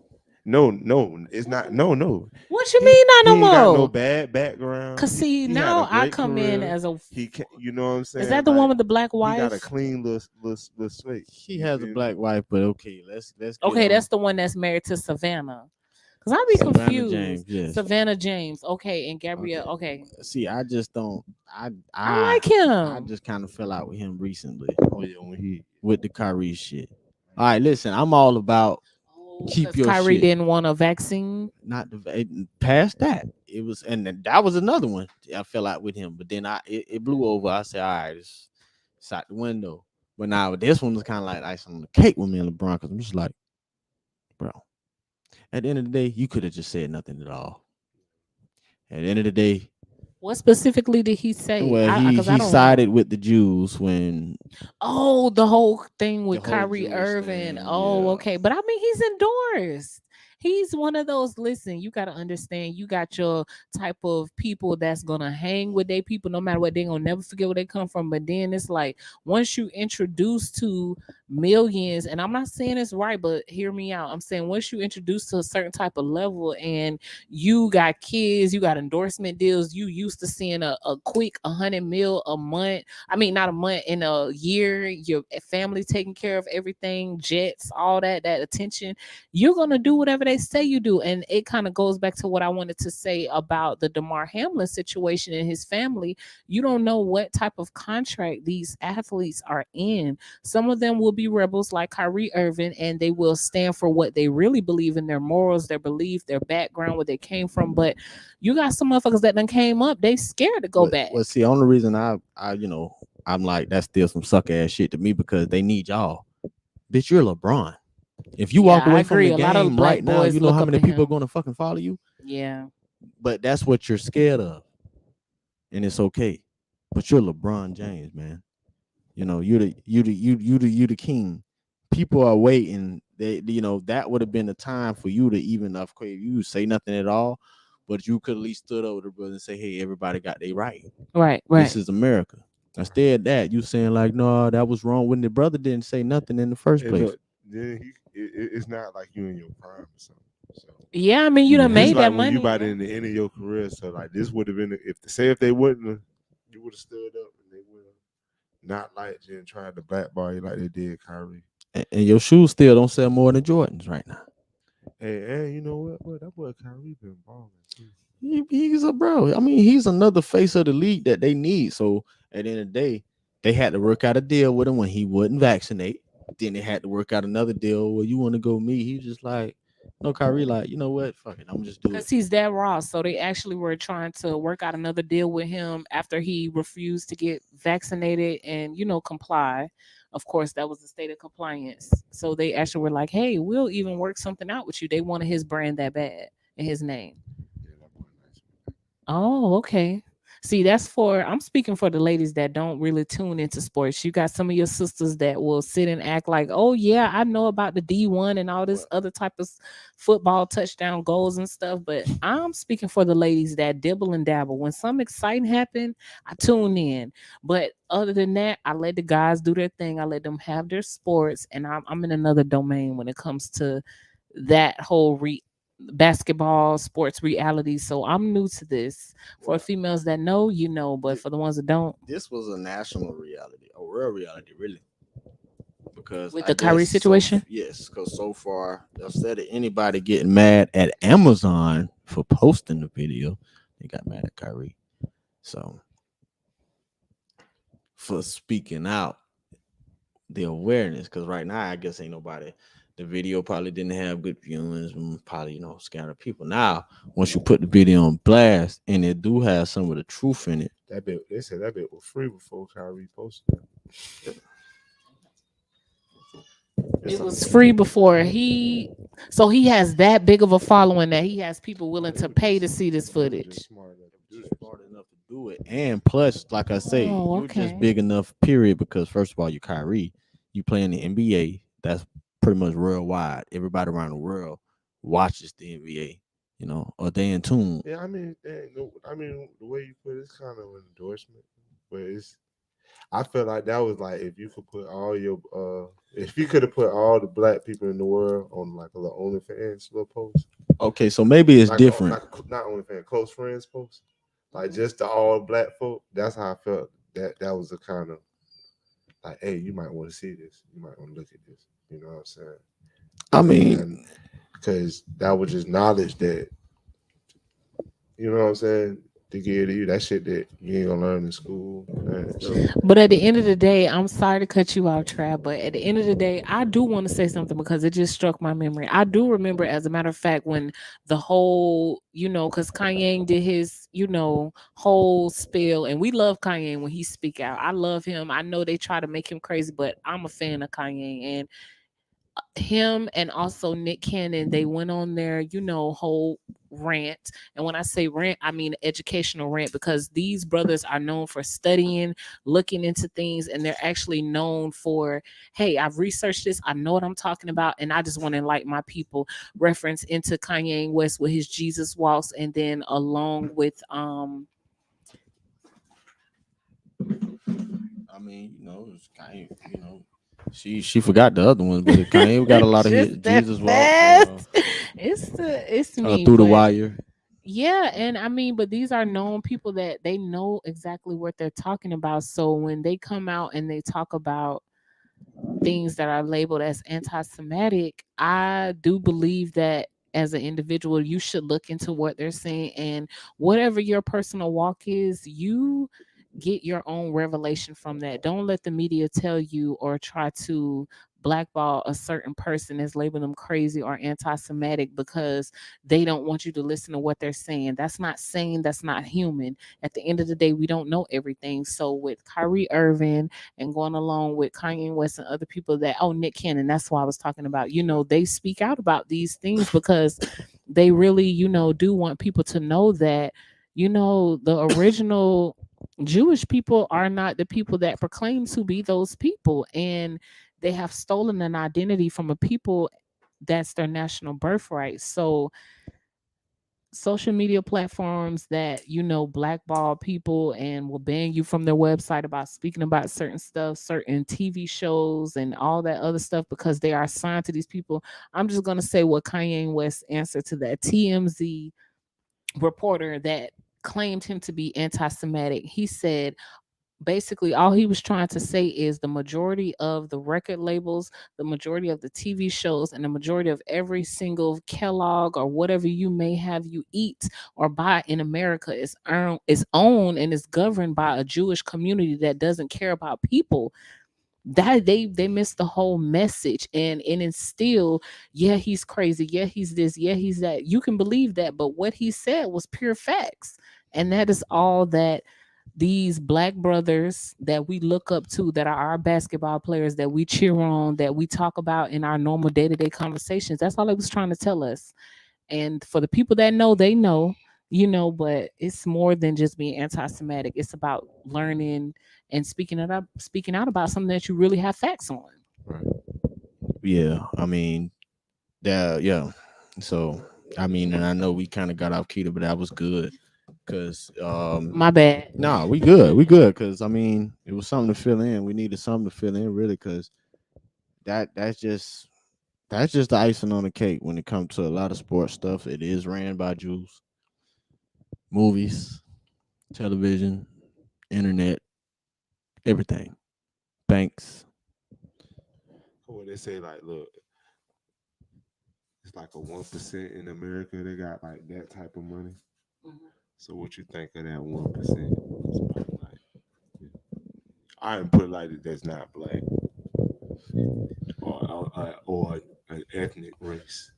Speaker 4: No, it's not. No.
Speaker 5: What you mean not
Speaker 4: He
Speaker 5: no
Speaker 4: ain't got no
Speaker 5: more?
Speaker 4: bad background.
Speaker 5: Cause see,
Speaker 4: He had
Speaker 5: now
Speaker 4: a
Speaker 5: I
Speaker 4: great
Speaker 5: come in
Speaker 4: career.
Speaker 5: as a.
Speaker 4: He can, you know what I'm saying?
Speaker 5: Is that the one with the black
Speaker 4: He got a
Speaker 5: wife?
Speaker 4: clean little slate.
Speaker 3: He
Speaker 4: You
Speaker 3: has a
Speaker 4: feel me?
Speaker 3: black wife, but okay, let's get
Speaker 5: Okay,
Speaker 3: on.
Speaker 5: that's the one that's married to Savannah. Cause I be
Speaker 3: Savannah
Speaker 5: confused.
Speaker 3: James, yes.
Speaker 5: Savannah James. Okay, and Gabrielle.
Speaker 3: Okay.
Speaker 5: Okay,
Speaker 3: See, I just don't. I
Speaker 5: I like
Speaker 3: I
Speaker 5: him.
Speaker 3: just kind of fell out with him recently
Speaker 4: Oh yeah, when he
Speaker 3: with the Kyrie shit. All right, listen, I'm all about keep
Speaker 5: Because
Speaker 3: your
Speaker 5: Kyrie
Speaker 3: shit.
Speaker 5: didn't want a vaccine.
Speaker 3: Not past that. It was, and then that was another one. I fell out with him, but then it blew over. I said, all right, it's out the window. But now this one was kind of like icing on the cake with me and LeBron, because I'm just like, bro. At the end of the day, you could have just said nothing at all. At the end of the day,
Speaker 5: What specifically did he say?
Speaker 3: well,
Speaker 5: Because I
Speaker 3: he
Speaker 5: don't
Speaker 3: sided
Speaker 5: know.
Speaker 3: with the Jews when
Speaker 5: Oh, the whole thing with
Speaker 3: the whole
Speaker 5: Kyrie
Speaker 3: Jewish
Speaker 5: Irving.
Speaker 3: thing,
Speaker 5: Oh,
Speaker 3: yeah.
Speaker 5: okay. But I mean, he's endorsed. He's one of those. Listen, you got to understand. You got your type of people that's gonna hang with their people, no matter what. They gonna never forget where they come from. But then it's like once you introduce to millions, and I'm not saying it's right, but hear me out. I'm saying once you introduce to a certain type of level, and you got kids, you got endorsement deals. You used to seeing a quick 100 mil a month. I mean, not a month, in a year, your family taking care of everything, jets, all that attention. You're gonna do whatever they say you do. And it kind of goes back to what I wanted to say about the DeMar Hamlin situation and his family. You don't know what type of contract these athletes are in. Some of them will be rebels like Kyrie Irving, and they will stand for what they really believe in, their morals, their belief, their background, where they came from. But you got some motherfuckers that done came up, they scared to go back.
Speaker 3: Well, see, only reason I'm like, that's still some suck ass shit to me, because they need y'all. Bitch, you're LeBron. If you walk
Speaker 5: Yeah, I
Speaker 3: away from
Speaker 5: agree.
Speaker 3: the
Speaker 5: A lot of
Speaker 3: game
Speaker 5: black
Speaker 3: right now,
Speaker 5: boys
Speaker 3: you know
Speaker 5: look
Speaker 3: how
Speaker 5: up
Speaker 3: many
Speaker 5: to
Speaker 3: people are
Speaker 5: him.
Speaker 3: going to fucking follow you.
Speaker 5: Yeah.
Speaker 3: But that's what you're scared of, and it's okay. But you're LeBron James, man. You know, you the king. People are waiting. That would have been the time for you to even you say nothing at all, but you could at least stood over the brother and say, "Hey, everybody got their right.
Speaker 5: Right.
Speaker 3: This is America." Instead of that, you saying like, "No, that was wrong," when the brother didn't say nothing in the first
Speaker 4: and
Speaker 3: place.
Speaker 4: look, then it's not like you in your prime or something. So
Speaker 5: Yeah, I mean, you done
Speaker 3: Mhm.
Speaker 5: made
Speaker 4: it's like
Speaker 5: that
Speaker 4: when
Speaker 5: money.
Speaker 4: you about in the end of your career. So like this would have been if they wouldn't have, you would have stood up and they would have not liked you and tried to blackball you like they did Kyrie.
Speaker 3: And your shoes still don't sell more than Jordans right now.
Speaker 4: Hey, you know what? Boy, that boy Kyrie been balling too.
Speaker 3: He's a bro. I mean, he's another face of the league that they need. So at the end of the day, they had to work out a deal with him when he wouldn't vaccinate. Then they had to work out another deal where you want to go meet. He was just like, no, Kyrie, like, you know what? Fuck it. I'm just do it.
Speaker 5: Because he's that raw. So they actually were trying to work out another deal with him after he refused to get vaccinated and, comply. Of course, that was the state of compliance. So they actually were like, hey, we'll even work something out with you. They wanted his brand that bad and his name.
Speaker 4: Yeah, that boy nice.
Speaker 5: Oh, okay. See, I'm speaking for the ladies that don't really tune into sports. You got some of your sisters that will sit and act like, oh, yeah, I know about the D1 and all this other type of football touchdown goals and stuff. But I'm speaking for the ladies that dibble and dabble. When something exciting happen, I tune in. But other than that, I let the guys do their thing. I let them have their sports. And I'm in another domain when it comes to that whole basketball sports reality. So I'm new to this. For females that know, you know, but for the ones that don't,
Speaker 3: This was a national reality, a real reality, really. Because
Speaker 5: with
Speaker 3: I
Speaker 5: the Kyrie
Speaker 3: guess
Speaker 5: situation,
Speaker 3: yes, because so far instead of anybody getting mad at Amazon for posting the video, they got mad at Kyrie. So for speaking out the awareness, because right now I guess ain't nobody. The video probably didn't have good viewings, probably scattered people. Now, once you put the video on blast and it do have some of the truth in it,
Speaker 4: That bit, they said that bit was free before Kyrie posted it.
Speaker 5: it was free before he. So he has that big of a following that he has people willing to pay to see this footage.
Speaker 3: smart enough to do it. And plus, like I say,
Speaker 5: Oh,
Speaker 3: you're
Speaker 5: okay.
Speaker 3: just big enough, period, because first of all, you Kyrie, you play in the NBA. That's pretty much worldwide. Everybody around the world watches the NBA, or they in tune.
Speaker 4: Yeah, I mean, the way you put it's kind of an endorsement, but I feel like that was like if you could put if you could have put all the black people in the world on like a little OnlyFans little post.
Speaker 3: Okay, so maybe it's
Speaker 4: like,
Speaker 3: different.
Speaker 4: Not OnlyFans, close friends post. Like just the all black folk. That's how I felt. That was the kind of like, hey, you might want to see this. You might want to look at this. You know what I'm saying?
Speaker 3: I mean,
Speaker 4: because that was just knowledge that, you know what I'm saying, to give to you. That shit that you ain't gonna learn in school.
Speaker 5: But at the end of the day, I'm sorry to cut you off, Trav, but at the end of the day, I do want to say something because it just struck my memory. I do remember, as a matter of fact, when the whole, because Kanye did his, whole spill, and we love Kanye when he speak out. I love him. I know they try to make him crazy, but I'm a fan of Kanye, and him and also Nick Cannon, they went on their, whole rant. And when I say rant, I mean educational rant, because these brothers are known for studying, looking into things, and they're actually known for, hey, I've researched this, I know what I'm talking about, and I just want to enlighten my people. Reference into Kanye West with his Jesus walks, and then along with
Speaker 3: I mean, it's Kanye, She forgot the other ones, but Kanye got a lot of hits. Jesus walk.
Speaker 5: It's me
Speaker 3: through the wire.
Speaker 5: Yeah, and I mean, but these are known people that they know exactly what they're talking about. So when they come out and they talk about things that are labeled as anti-Semitic, I do believe that as an individual, you should look into what they're saying, and whatever your personal walk is, you get your own revelation from that. Don't let the media tell you or try to blackball a certain person as labeling them crazy or anti-Semitic because they don't want you to listen to what they're saying. That's not sane. That's not human. At the end of the day, we don't know everything. So with Kyrie Irving and going along with Kanye West and other people Nick Cannon, that's why I was talking about, they speak out about these things because they really, do want people to know that, the original Jewish people are not the people that proclaim to be those people, and they have stolen an identity from a people that's their national birthright. So social media platforms that blackball people and will ban you from their website about speaking about certain stuff, certain TV shows and all that other stuff because they are assigned to these people. I'm just going to say what Kanye West answered to that TMZ reporter that claimed him to be anti-Semitic. He said basically all he was trying to say is the majority of the record labels, the majority of the TV shows, and the majority of every single Kellogg or whatever you may have you eat or buy in America is owned and is governed by a Jewish community that doesn't care about people. That they missed the whole message, and it's still, yeah, he's crazy, yeah, he's this, yeah, he's that. You can believe that, but what he said was pure facts, and that is all that these black brothers that we look up to, that are our basketball players, that we cheer on, that we talk about in our normal day-to-day conversations, that's all it was trying to tell us. And for the people that know, they know. but it's more than just being anti-Semitic. It's about learning and speaking out about something that you really have facts on.
Speaker 4: Right.
Speaker 3: Yeah, I mean, yeah. So, I mean, and I know we kind of got off key, but that was good. Cause
Speaker 5: My bad.
Speaker 3: nah, we good. Cause I mean, it was something to fill in. We needed something to fill in, really, cause that's just the icing on the cake when it comes to a lot of sports stuff. It is ran by Jews. Movies, television, internet, everything, banks.
Speaker 4: What they say, like, look, it's like a 1% in America. They got like that type of money. So what you think of that 1%? I didn't put it like that's not black or an ethnic race.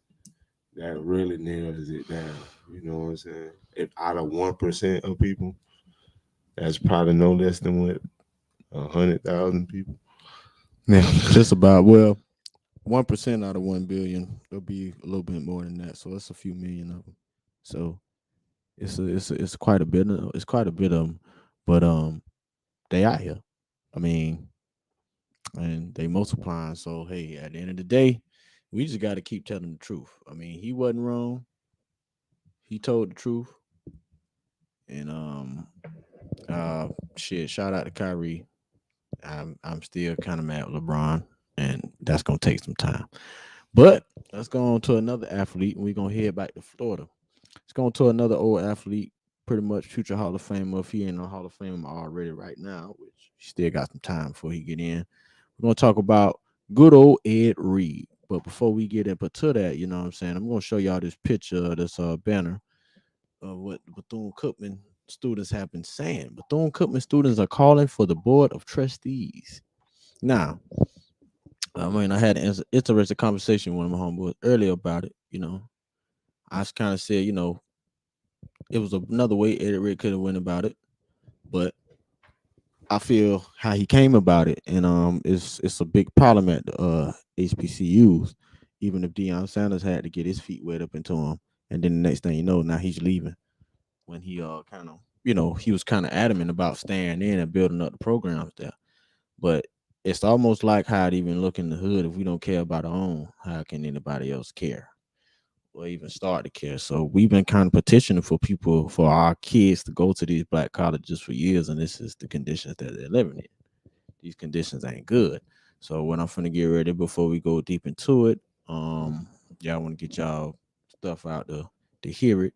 Speaker 4: That really nails it down. You know what I'm saying? If out of 1% of people, that's probably no less than what 100,000 people.
Speaker 3: Yeah, just about. Well, 1% out of 1 billion. There'll be a little bit more than that. So it's a few million of them. So it's quite a bit. It's quite a bit of them, but they out here. I mean, and they multiplying. So hey, at the end of the day, we just got to keep telling the truth. I mean, he wasn't wrong. He told the truth, and shit. Shout out to Kyrie. I'm still kind of mad with LeBron, and that's gonna take some time. But let's go on to another athlete, and we're gonna head back to Florida. Let's go on to another old athlete, pretty much future Hall of Famer. If he ain't a Hall of Famer already right now, which he still got some time before he get in. We're gonna talk about good old Ed Reed. But before we get into that, you know what I'm saying, I'm gonna show y'all this picture, this banner of what Bethune-Cookman students have been saying. Bethune-Cookman students are calling for the board of trustees. Now, I mean, I had an interesting conversation with my homeboy earlier about it. I just kind of said, it was another way Ed Reed could have went about it, but I feel how he came about it, and it's a big problem at the HBCUs. Even if Deion Sanders had to get his feet wet up into him, and then the next thing you know, now he's leaving. When he kind of, he was kind of adamant about staying in and building up the programs there. But it's almost like how it even look in the hood. If we don't care about our own, how can anybody else care or even start to care? So we've been kind of petitioning for our kids to go to these black colleges for years, and this is the conditions that they're living in. These conditions ain't good. So what I'm finna get ready before we go deep into it, y'all want to get y'all stuff out to hear it.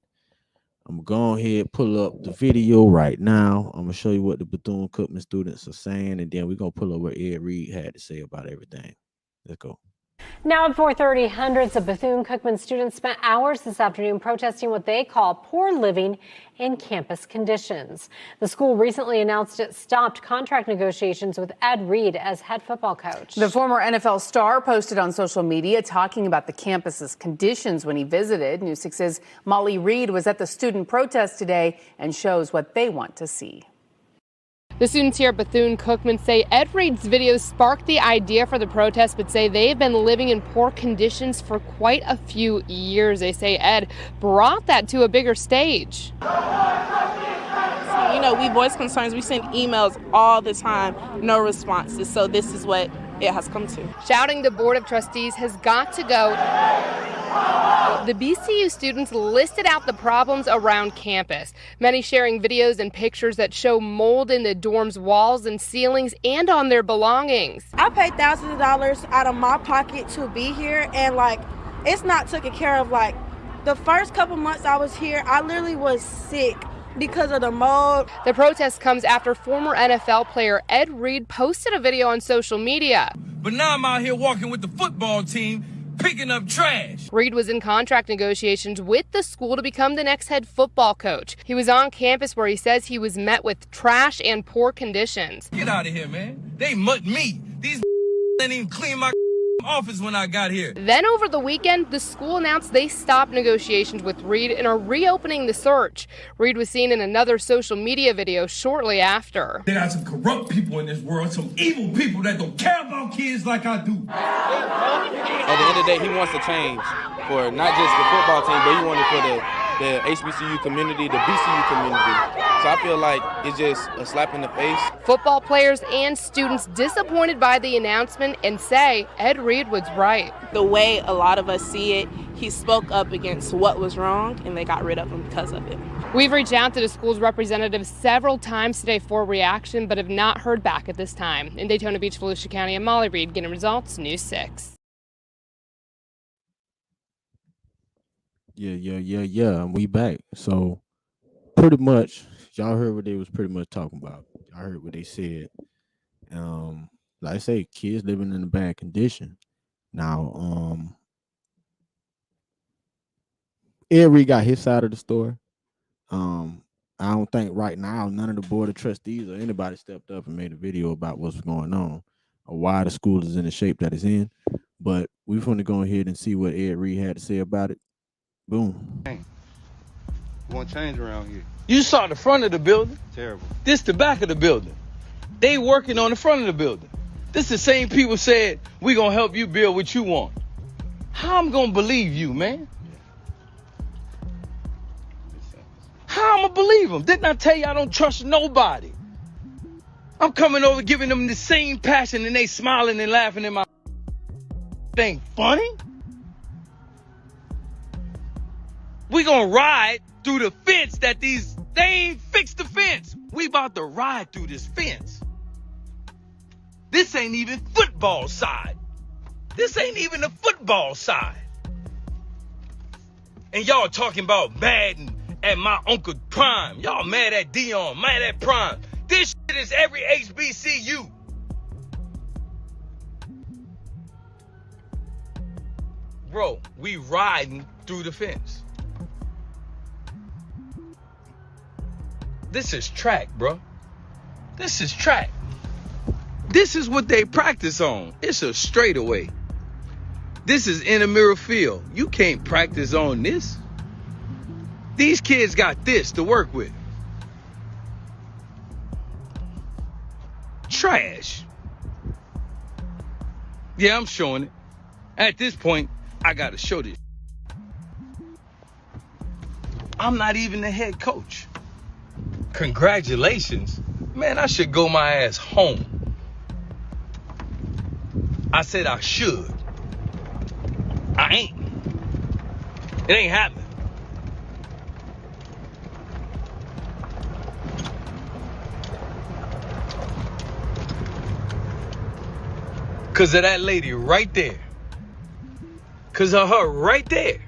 Speaker 3: I'm going to go ahead, pull up the video right now. I'm going to show you what the Bethune-Cookman students are saying, and then we're going to pull up what Ed Reed had to say about everything. Let's go.
Speaker 8: Now at 4:30, hundreds of Bethune-Cookman students spent hours this afternoon protesting what they call poor living and campus conditions. The school recently announced it stopped contract negotiations with Ed Reed as head football coach.
Speaker 9: The former NFL star posted on social media talking about the campus's conditions when he visited. News 6's Molly Reed was at the student protest today and shows what they want to see.
Speaker 10: The students here at Bethune-Cookman say Ed Reed's videos sparked the idea for the protest, but say they've been living in poor conditions for quite a few years. They say Ed brought that to a bigger stage.
Speaker 11: We voice concerns. We send emails all the time, no responses. So this is what it has come to.
Speaker 10: Shouting the Board of Trustees has got to go. The BCU students listed out the problems around campus, many sharing videos and pictures that show mold in the dorm's walls and ceilings and on their belongings.
Speaker 11: I paid thousands of dollars out of my pocket to be here, and it's not taken care of. The first couple months I was here, I literally was sick because of the mold.
Speaker 10: The protest comes after former NFL player Ed Reed posted a video on social media.
Speaker 12: But now I'm out here walking with the football team, picking up trash.
Speaker 10: Reed was in contract negotiations with the school to become the next head football coach. He was on campus where he says he was met with trash and poor conditions.
Speaker 12: Get out of here, man. They mutt me. These didn't even clean my office when I got here.
Speaker 10: Then over the weekend, the school announced they stopped negotiations with Reed and are reopening the search. Reed was seen in another social media video shortly after.
Speaker 12: There are some corrupt people in this world, some evil people that don't care about kids like I do.
Speaker 13: At the end of the day, he wants to change for not just the football team, but he wanted for the HBCU community, the BCU community. So I feel like it's just a slap in the face.
Speaker 10: Football players and students disappointed by the announcement and say Ed Reed was right.
Speaker 14: The way a lot of us see it, he spoke up against what was wrong, and they got rid of him because of it.
Speaker 10: We've reached out to the school's representatives several times today for reaction, but have not heard back at this time. In Daytona Beach, Volusia County, I'm Molly Reed, getting results, News 6.
Speaker 3: Yeah. And we back. So pretty much, y'all heard what they was pretty much talking about. Y'all heard what they said. Like I say, kids living in a bad condition. Now, Ed Reed got his side of the story. I don't think right now none of the board of trustees or anybody stepped up and made a video about what's going on or why the school is in the shape that it's in. But we're going to go ahead and see what Ed Reed had to say about it. Boom.
Speaker 15: Want change around here.
Speaker 12: You saw the front of the building.
Speaker 15: Terrible.
Speaker 12: This the back of the building. They working on the front of the building. This the same people said, we gonna help you build what you want. How I'm gonna believe you, man? How I'm gonna believe them? Didn't I tell you I don't trust nobody? I'm coming over giving them the same passion and they smiling and laughing in my thing. Funny? We gonna ride through the fence that they ain't fixed the fence. We about to ride through this fence. This ain't even football side. This ain't even the football side. And y'all talking about Madden at my Uncle Prime. Y'all mad at Dion, mad at Prime. This shit is every HBCU. Bro, we riding through the fence. This is track, bro. This is track. This is what they practice on. It's a straightaway. This is intramural field. You can't practice on this. These kids got this to work with. Trash. Yeah, I'm showing it. At this point, I gotta show this. I'm not even the head coach. Congratulations. Man, I should go my ass home. I said I should. I ain't. It ain't happening. Cause of that lady right there. Cause of her right there.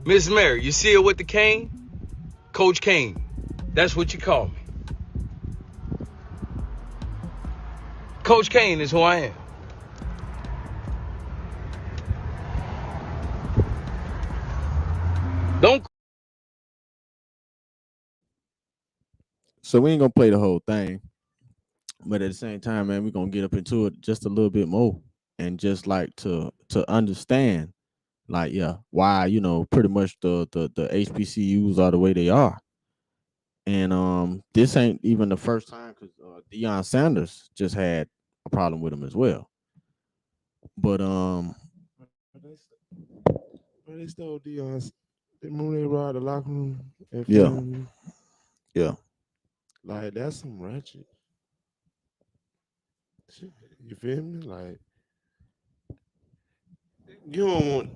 Speaker 12: Miss Mary, you see her with the cane? Coach Kane. That's what you call me. Coach Kane is who I am. Don't.
Speaker 3: So we ain't gonna play the whole thing, but at the same time, man, we're gonna get up into it just a little bit more and just like to understand, like, yeah, why, you know, pretty much the HBCUs are the way they are. And this ain't even the first time, because Deion Sanders just had a problem with him as well. But
Speaker 4: they stole Deion. Remember they robbed the locker room?
Speaker 3: Yeah.
Speaker 4: Like, that's some ratchet shit. You feel me? Like, you don't want.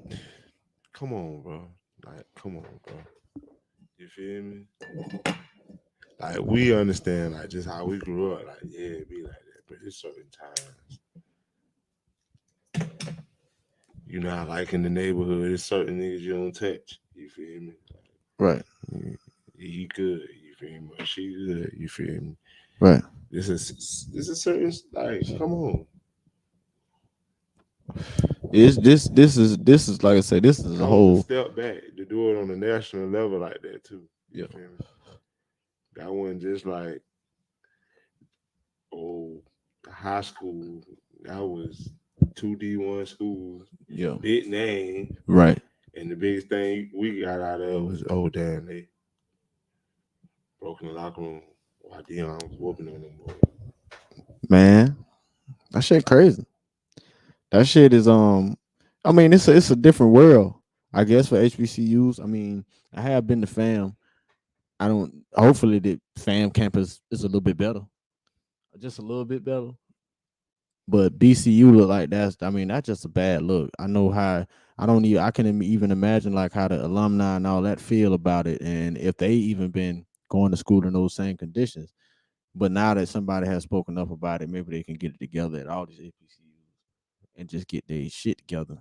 Speaker 4: Come on, bro. Like, come on, bro. You feel me? Like, we understand, like, just how we grew up. Like, yeah, it be like that. But there's certain times, you know, like in the neighborhood, there's certain niggas you don't touch. You feel me?
Speaker 3: Right.
Speaker 4: He good. You feel me? Or she good. You feel me?
Speaker 3: Right.
Speaker 4: This is certain, like, come on.
Speaker 3: This is like I said, this is a whole
Speaker 4: step back to do it on a national level like that too. You feel me? That wasn't just like, high school. That was 2 D1 schools.
Speaker 3: Yeah.
Speaker 4: Big name.
Speaker 3: Right.
Speaker 4: And the biggest thing we got out of it was, damn, they broke in the locker room while Deion was whooping on them boys.
Speaker 3: Man, that shit crazy. That shit is I mean, it's a different world I guess for HBCUs, I mean, I have been to FAM. I don't. Hopefully, the FAM campus is a little bit better, just a little bit better. But BCU look like that's. I mean, that's just a bad look. I know how. I don't even. I can even imagine like how the alumni and all that feel about it, and if they even been going to school in those same conditions. But now that somebody has spoken up about it, maybe they can get it together at all these HBCUs and just get their shit together.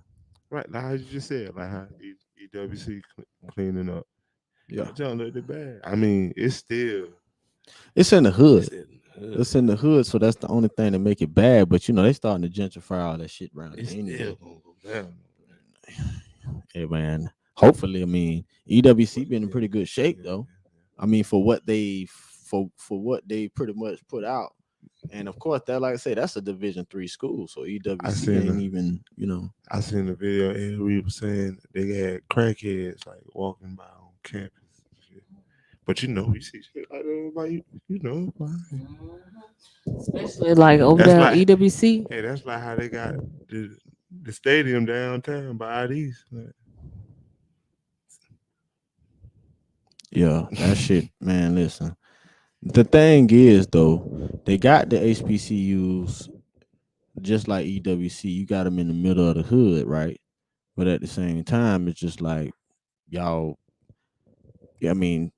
Speaker 4: Right, like how you just said, like how EWC cleaning up.
Speaker 3: Yeah.
Speaker 4: Y'all don't look that bad. I mean, it's still.
Speaker 3: It's in the hood.
Speaker 4: It's in the hood.
Speaker 3: It's in the hood, so that's the only thing that make it bad. But they starting to gentrify all that shit around
Speaker 4: It's
Speaker 3: there anyway.
Speaker 4: still gonna go down.
Speaker 3: Hey man, hopefully, I mean EWC been in pretty good shape though. I mean for what they for what they pretty much put out, and of course that, like I say, that's a Division III school, so EWC ain't even
Speaker 4: I seen the video Ed Reed was saying they had crackheads like walking by on campus. But we see shit like that, like
Speaker 5: Especially like over there at EWC.
Speaker 4: Hey, that's like how they got the stadium downtown by IDs.
Speaker 3: Yeah, that shit, man. Listen, the thing is though, they got the HBCUs just like EWC. You got them in the middle of the hood, right? But at the same time, it's just like y'all. I mean,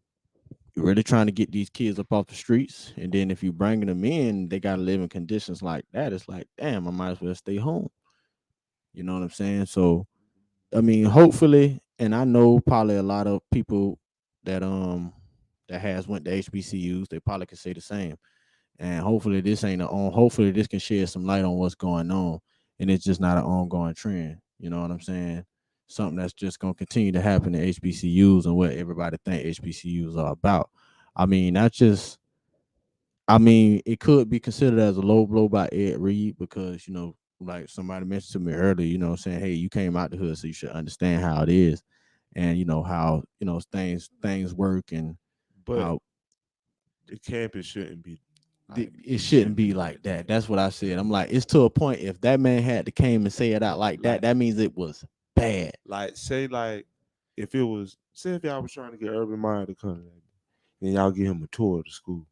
Speaker 3: you're really trying to get these kids up off the streets, and then if you bringing them in, they gotta live in conditions like that. It's like, damn, I might as well stay home. You know what I'm saying? So, I mean, hopefully, and I know probably a lot of people that that has went to HBCUs, they probably can say the same. And hopefully, this ain't hopefully this can shed some light on what's going on, and it's just not an ongoing trend. You know what I'm saying? Something that's just gonna continue to happen to HBCUs and what everybody think HBCUs are about. I mean, it could be considered as a low blow by Ed Reed because like somebody mentioned to me earlier, saying, hey, you came out the hood, so you should understand how it is, and how things work, and
Speaker 4: But
Speaker 3: how
Speaker 4: the campus shouldn't be.
Speaker 3: it shouldn't be like that. That's what I said. I'm like, it's to a point. If that man had to came and say it out like that, that means it was bad.
Speaker 4: Like if it was, say if y'all was trying to get Urban Meyer to come, and y'all give him a tour of the school.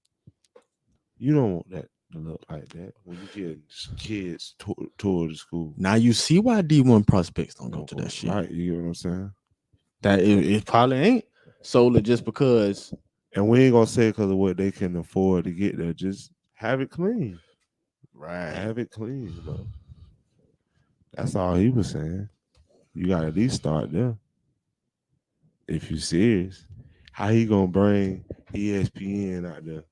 Speaker 4: You don't want that to look like that when you get kids tour the school.
Speaker 3: Now you see why D1 prospects don't go to that shit.
Speaker 4: Right, you get what I'm saying?
Speaker 3: That it probably ain't solely just because.
Speaker 4: And we ain't gonna say because of what they can afford to get there. Just have it clean.
Speaker 3: Right.
Speaker 4: Have it clean, bro. That's all he was saying. You gotta at least start there. If you serious. How he gonna bring ESPN out there?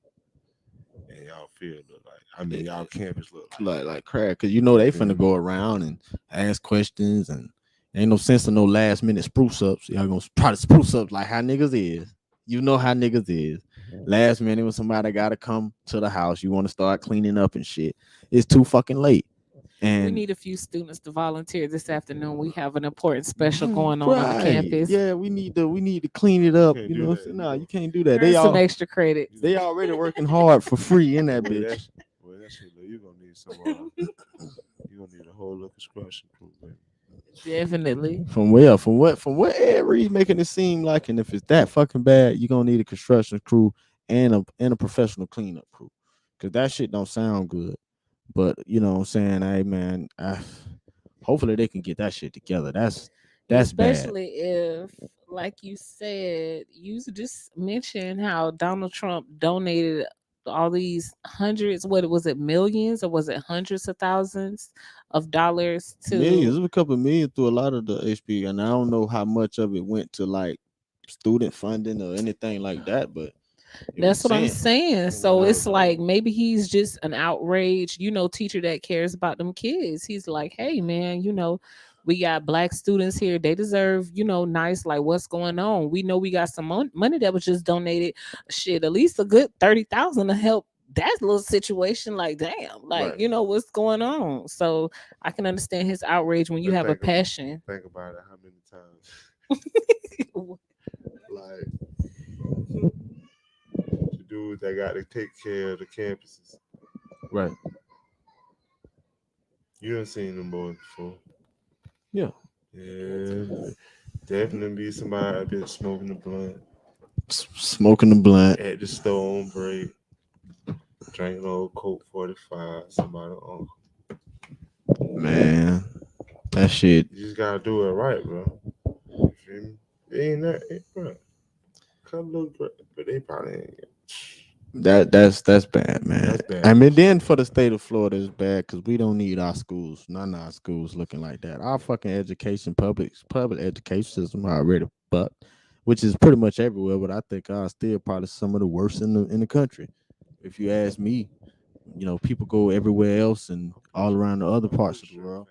Speaker 4: And y'all field look like, y'all campus look
Speaker 3: like crap, because they finna go around and ask questions, and ain't no sense of no last minute spruce ups. Y'all gonna try to spruce up like how niggas is. You know how niggas is. Last minute when somebody gotta come to the house, you want to start cleaning up and shit. It's too fucking late. And
Speaker 5: we need a few students to volunteer this afternoon. We have an important special going on the campus.
Speaker 3: Yeah, we need to clean it up. You know what I'm saying? No, you can't do that. They
Speaker 5: some extra credit.
Speaker 3: They already working hard for free in that bitch.
Speaker 4: Well, that shit, you're gonna need some. You're gonna need a whole little construction crew, baby.
Speaker 5: Definitely.
Speaker 3: From what Ed Reed's making it seem like, and if it's that fucking bad, you're gonna need a construction crew and a professional cleanup crew, because that shit don't sound good. But you know what I'm saying, hey man, hopefully they can get that shit together. That's
Speaker 5: especially
Speaker 3: bad.
Speaker 5: If, like you said, you just mentioned how Donald Trump donated all these hundreds, what was it, millions, or was it hundreds of thousands of dollars to
Speaker 3: millions? It was a couple of million through a lot of the HB, and I don't know how much of it went to like student funding or anything like that, but
Speaker 5: that's what I'm saying. So it's like maybe he's just an outraged, teacher that cares about them kids. He's like, hey man, we got black students here. They deserve, nice, like what's going on? We know we got some money that was just donated. Shit, at least a good 30,000 to help that little situation. Like, damn, like,
Speaker 4: right.
Speaker 5: What's going on? So I can understand his outrage when you have a passion.
Speaker 4: Think about it, how many times like the dudes that got to take care of the campuses.
Speaker 3: Right.
Speaker 4: You done seen them boys before.
Speaker 3: Yeah.
Speaker 4: Yeah. Definitely be somebody out there smoking the blunt.
Speaker 3: Smoking the blunt.
Speaker 4: At the store on break. Drinking old Coke 45. Somebody uncle.
Speaker 3: Man, that shit.
Speaker 4: You just gotta do it right, bro. You feel me? It ain't that, bro. Come look, but they probably ain't.
Speaker 3: That's bad, man.
Speaker 4: That's bad.
Speaker 3: I mean, then for the state of Florida is bad because we don't need our schools, none of our schools looking like that. Our fucking education, public education system already fucked, which is pretty much everywhere. But I think ours still probably some of the worst in the country. If you ask me, you know, people go everywhere else and all around the other parts of the world.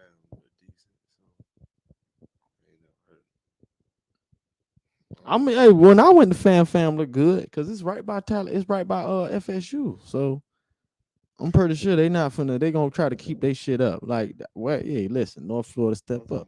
Speaker 3: I mean, hey, when I went to Fam looked good because it's right by it's right by FSU. So I'm pretty sure they gonna try to keep their shit up. Like, well, yeah, listen, North Florida step up.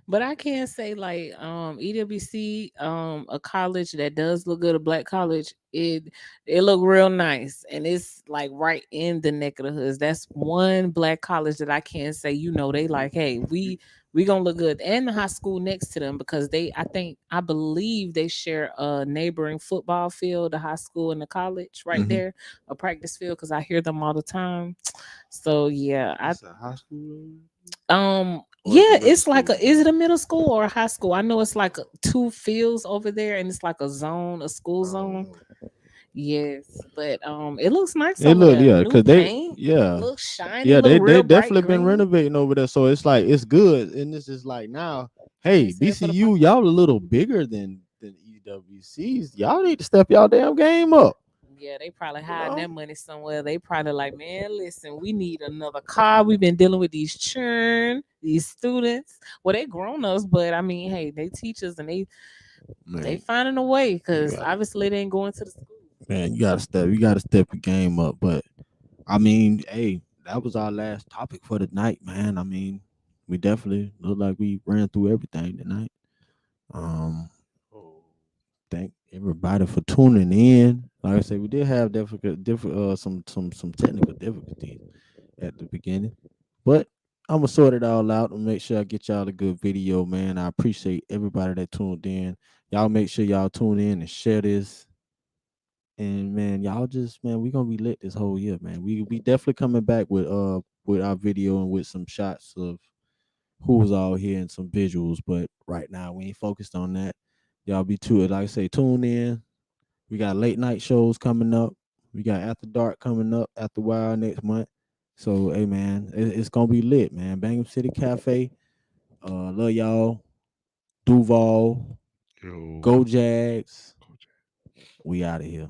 Speaker 5: But I can say like EWC, a college that does look good, a black college, it look real nice, and it's like right in the neck of the hoods. That's one black college that I can say, you know, they like, hey, we gonna look good, and the high school next to them because I believe they share a neighboring football field, the high school and the college right there, a practice field, because I hear them all the time. So yeah,
Speaker 4: It's a high school.
Speaker 5: yeah, it's like is it a middle school or a high school? I know it's like two fields over there, and it's like a school zone. Yes, but it looks nice
Speaker 3: It
Speaker 5: over
Speaker 3: look,
Speaker 5: there.
Speaker 3: yeah,
Speaker 5: New
Speaker 3: because they,
Speaker 5: paint,
Speaker 3: yeah,
Speaker 5: looks shiny,
Speaker 3: yeah,
Speaker 5: look
Speaker 3: they
Speaker 5: real bright
Speaker 3: definitely been
Speaker 5: green.
Speaker 3: renovating over there. So it's like it's good, and it's just like now, hey, BCU, y'all a little bigger than EWC's. Y'all need to step y'all damn game up.
Speaker 5: Yeah, they probably hiding that money somewhere. They probably like, man, listen, we need another car. We've been dealing with these students. Well, they grown ups, but I mean, hey, they teachers and they finding a way because obviously they ain't going to the school.
Speaker 3: Man, you gotta step your game up. But I mean, hey, that was our last topic for the night, man. I mean, we definitely look like we ran through everything tonight. Thank everybody for tuning in. Like I said, we did have some technical difficulties at the beginning, but I'm gonna sort it all out and make sure I get y'all a good video, man. I appreciate everybody that tuned in. Y'all make sure y'all tune in and share this. And man, y'all just, man, we gonna be lit this whole year, man. We definitely coming back with our video and with some shots of who's all here and some visuals. But right now we ain't focused on that. Y'all be like I say, tune in. We got late night shows coming up. We got After Dark coming up after Wild next month. So hey man, it's gonna be lit, man. BangemCity Cafe. Love y'all. Duval. Go Jags. We out of here.